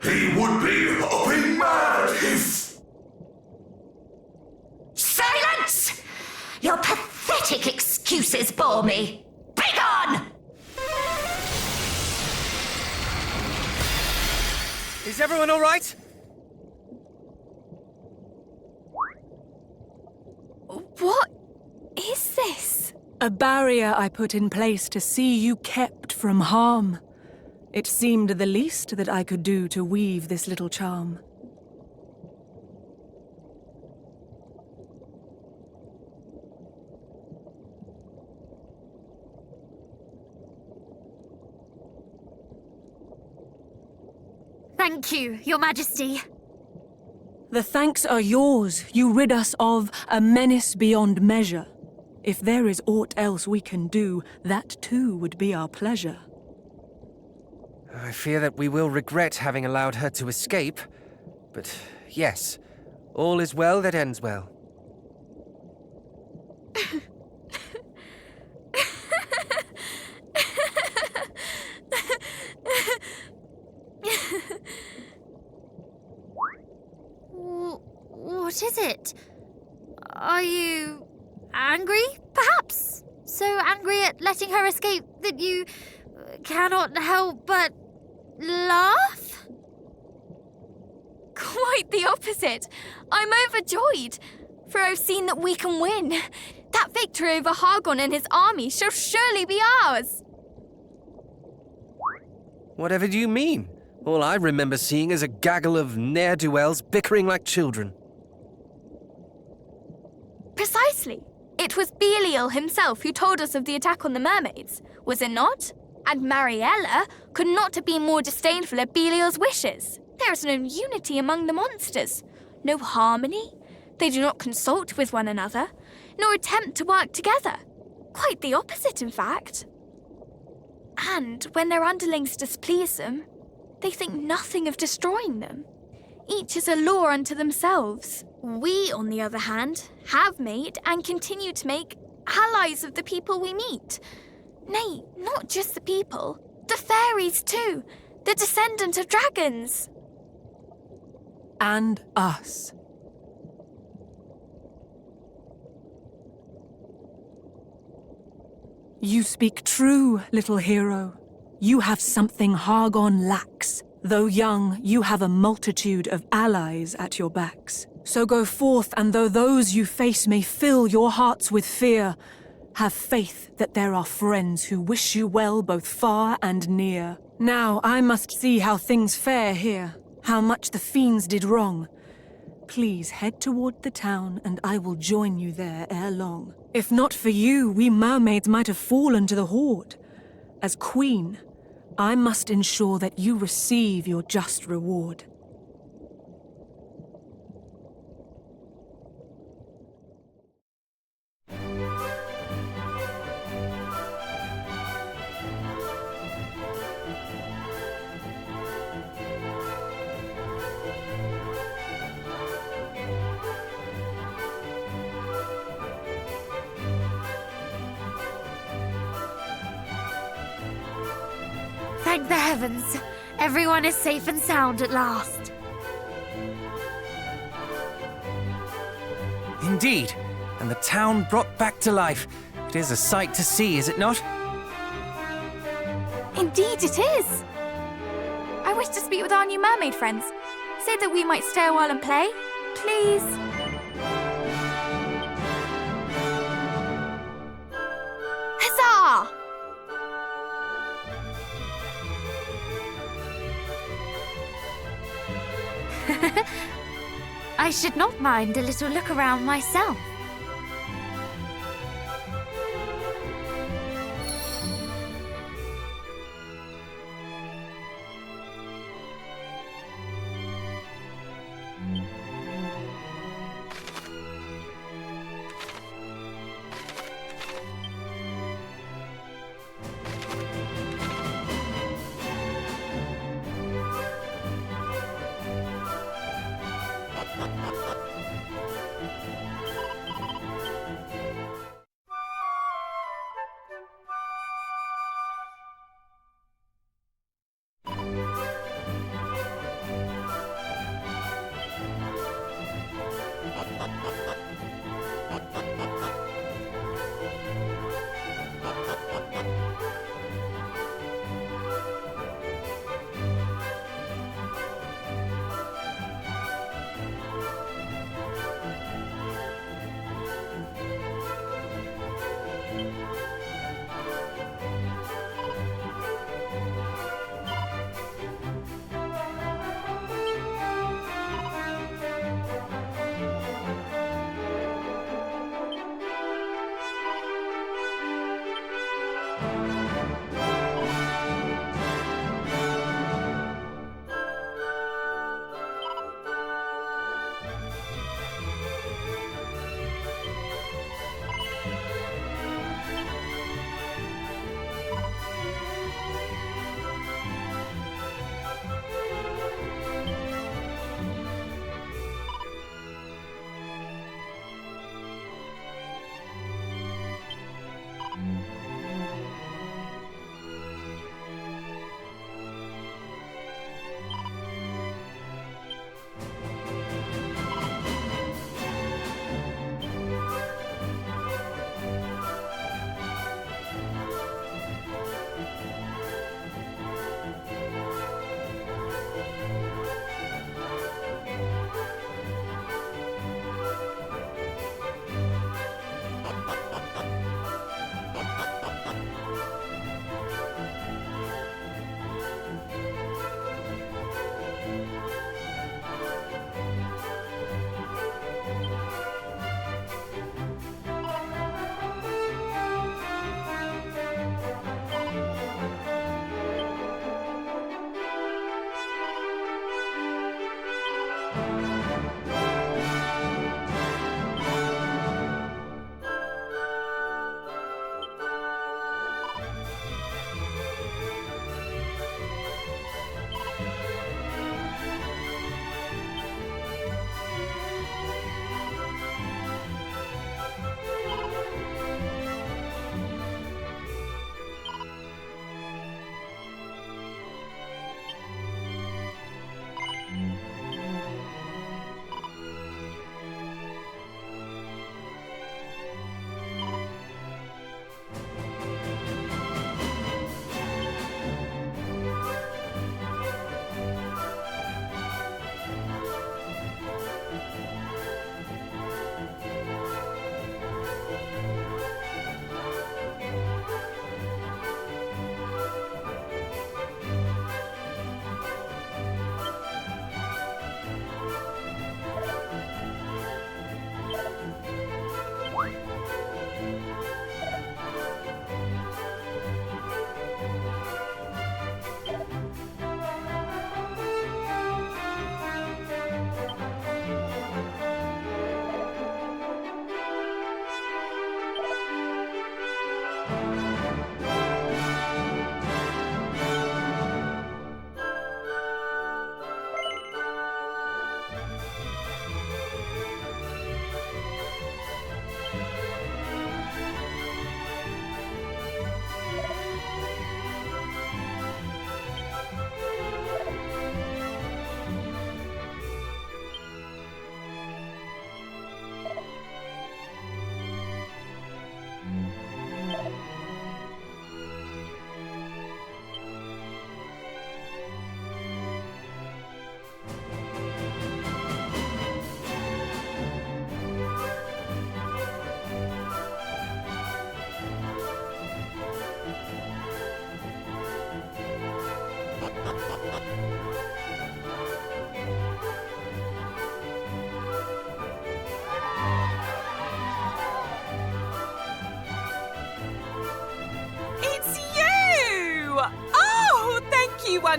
he would be hopping mad if... Silence! Your pathetic excuses bore me. Begone! Is everyone all right? What is this? A barrier I put in place to see you kept from harm. It seemed the least that I could do to weave this little charm. Thank you, Your Majesty. The thanks are yours. You rid us of a menace beyond measure. If there is aught else we can do, that too would be our pleasure. I fear that we will regret having allowed her to escape. But yes, all is well that ends well. What is it? Are you angry, perhaps? So angry at letting her escape that you cannot help but laugh? Quite the opposite. I'm overjoyed, for I've seen that we can win. That victory over Hargon and his army shall surely be ours. Whatever do you mean? All I remember seeing is a gaggle of ne'er-do-wells bickering like children. Precisely. It was Belial himself who told us of the attack on the mermaids, was it not? And Mariella could not have been more disdainful of Belial's wishes. There is no unity among the monsters, no harmony. They do not consult with one another, nor attempt to work together. Quite the opposite, in fact. And when their underlings displease them, they think nothing of destroying them. Each is a law unto themselves. We, on the other hand, have made and continue to make allies of the people we meet. Nay, not just the people, the fairies too, the descendant of dragons. And us. You speak true, little hero. You have something Hargon lacks. Though young, you have a multitude of allies at your backs. So go forth, and though those you face may fill your hearts with fear, have faith that there are friends who wish you well both far and near. Now I must see how things fare here, how much the fiends did wrong. Please head toward the town, and I will join you there ere long. If not for you, we mermaids might have fallen to the horde. As queen, I must ensure that you receive your just reward. Thank the heavens. Everyone is safe and sound at last. Indeed, and the town brought back to life. It is a sight to see, is it not? Indeed it is. I wish to speak with our new mermaid friends. Say that we might stay a while and play, please. Huzzah! I should not mind a little look around myself.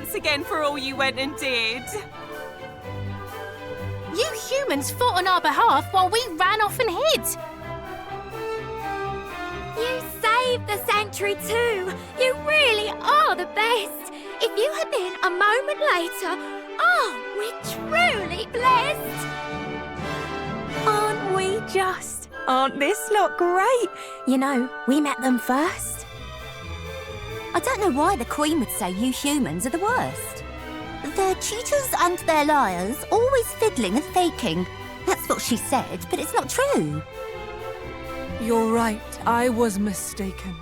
thanks again for all you went and did. You humans fought on our behalf while we ran off and hid. You saved the sanctuary too. You really are the best. If you had been a moment later, oh, we're truly blessed. Aren't we just? Aren't this lot great? You know, we met them first. I don't know why the Queen would say you humans are the worst. They're cheaters and they're liars, always fiddling and faking. That's what she said, but it's not true. You're right, I was mistaken.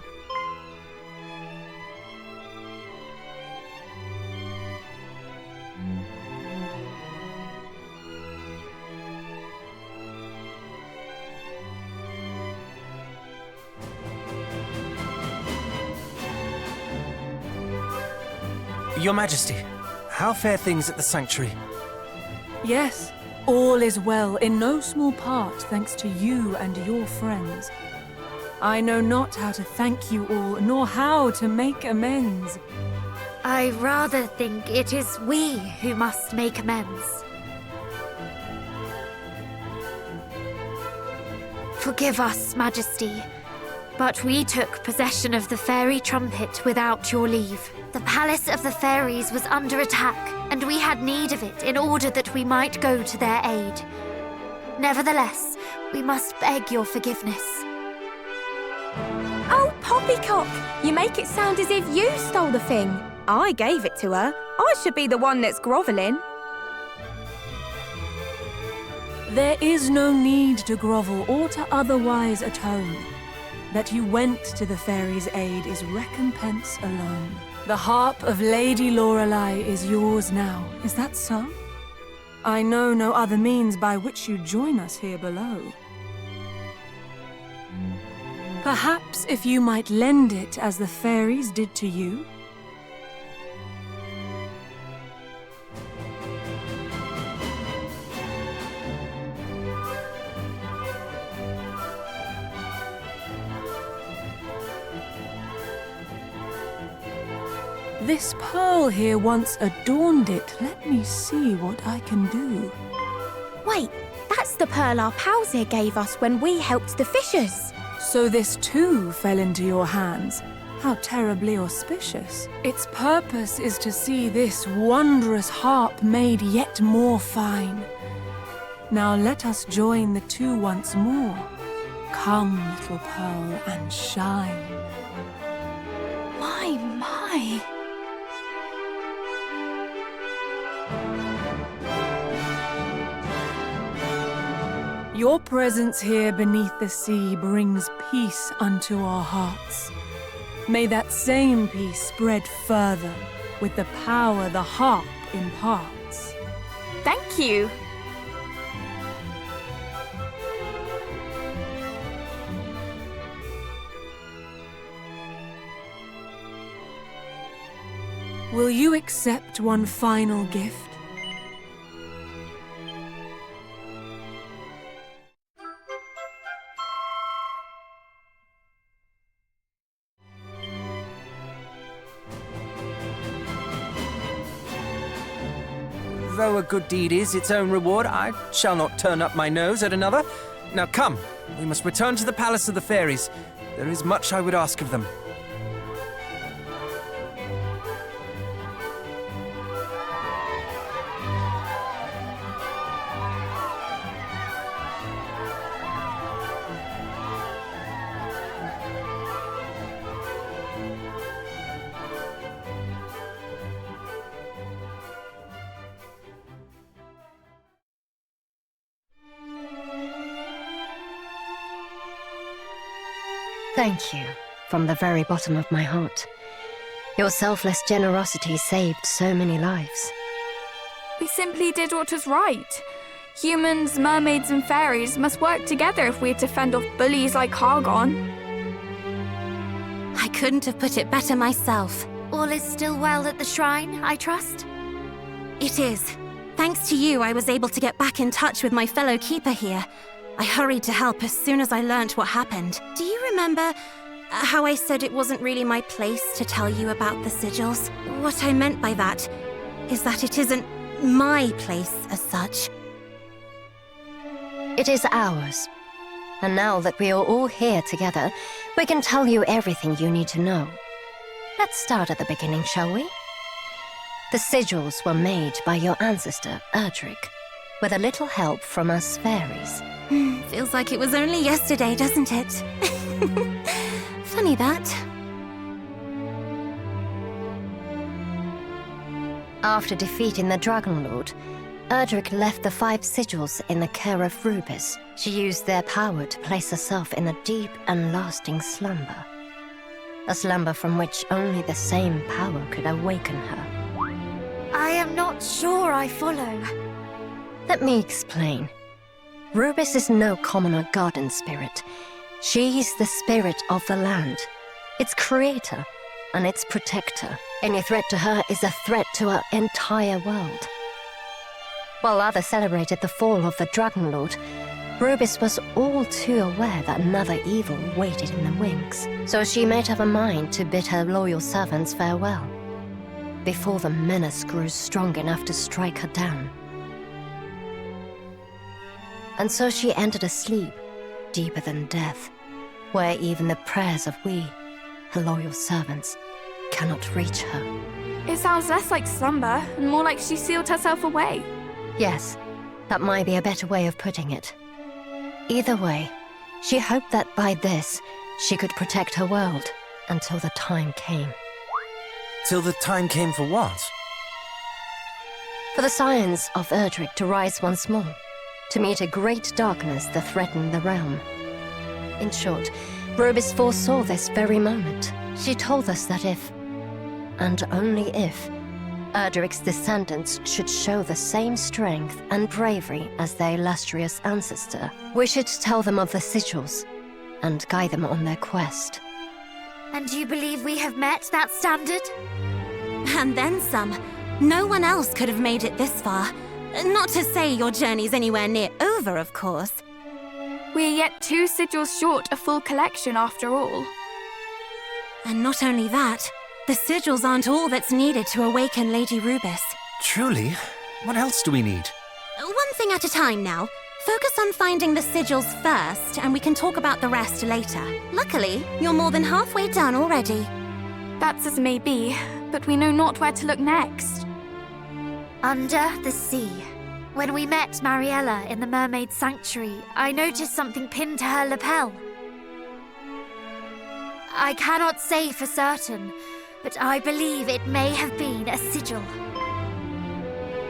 Your Majesty, how fare things at the sanctuary? Yes, all is well, in no small part thanks to you and your friends. I know not how to thank you all, nor how to make amends. I rather think it is we who must make amends. Forgive us, Majesty, but we took possession of the fairy trumpet without your leave. The Palace of the Fairies was under attack, and we had need of it in order that we might go to their aid. Nevertheless, we must beg your forgiveness. Oh, Poppycock! You make it sound as if you stole the thing. I gave it to her. I should be the one that's grovelling. There is no need to grovel or to otherwise atone. That you went to the fairies' aid is recompense alone. The harp of Lady Lorelei is yours now, is that so? I know no other means by which you join us here below. Perhaps if you might lend it as the fairies did to you? This pearl here once adorned it. Let me see what I can do. Wait, that's the pearl our pals here gave us when we helped the fishers. So this too fell into your hands. How terribly auspicious. Its purpose is to see this wondrous harp made yet more fine. Now let us join the two once more. Come, little pearl, and shine. My. Your presence here beneath the sea brings peace unto our hearts. May that same peace spread further with the power the harp imparts. Thank you. Will you accept one final gift? Though a good deed is its own reward, I shall not turn up my nose at another. Now come, we must return to the Palace of the Fairies. There is much I would ask of them. Thank you, from the very bottom of my heart. Your selfless generosity saved so many lives. We simply did what was right. Humans, mermaids, and fairies must work together if we're to fend off bullies like Hargon. I couldn't have put it better myself. All is still well at the shrine, I trust? It is. Thanks to you, I was able to get back in touch with my fellow keeper here. I hurried to help as soon as I learnt what happened. Do you remember how I said it wasn't really my place to tell you about the sigils. What I meant by that is that it isn't my place as such. It is ours. And now that we are all here together, we can tell you everything you need to know. Let's start at the beginning, shall we? The sigils were made by your ancestor, Erdrick, with a little help from us fairies. Feels like it was only yesterday, doesn't it? Funny that. After defeating the Dragon Lord, Erdrick left the 5 sigils in the care of Rubis. She used their power to place herself in a deep and lasting slumber. A slumber from which only the same power could awaken her. I am not sure I follow. Let me explain. Rubis is no commoner garden spirit. She is the spirit of the land, its creator and its protector. Any threat to her is a threat to our entire world. While others celebrated the fall of the Dragon Lord, Rubis was all too aware that another evil waited in the wings. So she made up her mind to bid her loyal servants farewell, before the menace grew strong enough to strike her down. And so she entered a sleep deeper than death, where even the prayers of we, her loyal servants, cannot reach her. It sounds less like slumber and more like she sealed herself away. Yes, that might be a better way of putting it. Either way, she hoped that by this, she could protect her world until the time came. Till the time came for what? For the science of Erdrick to rise once more, to meet a great darkness that threatened the realm. In short, Rubis foresaw this very moment. She told us that if, and only if, Erdrick's descendants should show the same strength and bravery as their illustrious ancestor, we should tell them of the sigils and guide them on their quest. And you believe we have met that standard? And then some. No one else could have made it this far. Not to say your journey's anywhere near over, of course. We're yet 2 sigils short a full collection after all. And not only that, the sigils aren't all that's needed to awaken Lady Rubis. Truly? What else do we need? One thing at a time now. Focus on finding the sigils first, and we can talk about the rest later. Luckily, you're more than halfway done already. That's as may be, but we know not where to look next. Under the sea. When we met Mariella in the Mermaid Sanctuary, I noticed something pinned to her lapel. I cannot say for certain, but I believe it may have been a sigil.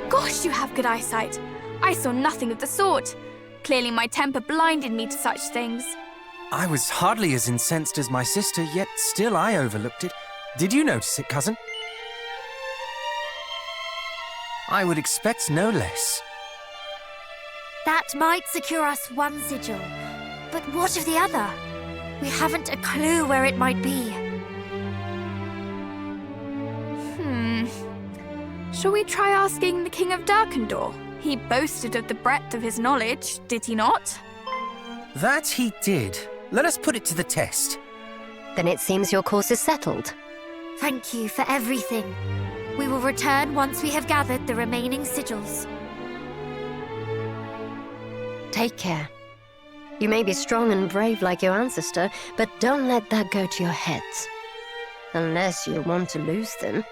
Gosh, you have good eyesight. I saw nothing of the sort. Clearly my temper blinded me to such things. I was hardly as incensed as my sister, yet still I overlooked it. Did you notice it, cousin? I would expect no less. That might secure us one sigil, but what of the other? We haven't a clue where it might be. Shall we try asking the King of Darkendor? He boasted of the breadth of his knowledge, did he not? That he did. Let us put it to the test. Then it seems your course is settled. Thank you for everything. We will return once we have gathered the remaining sigils. Take care. You may be strong and brave like your ancestor, but don't let that go to your heads. Unless you want to lose them.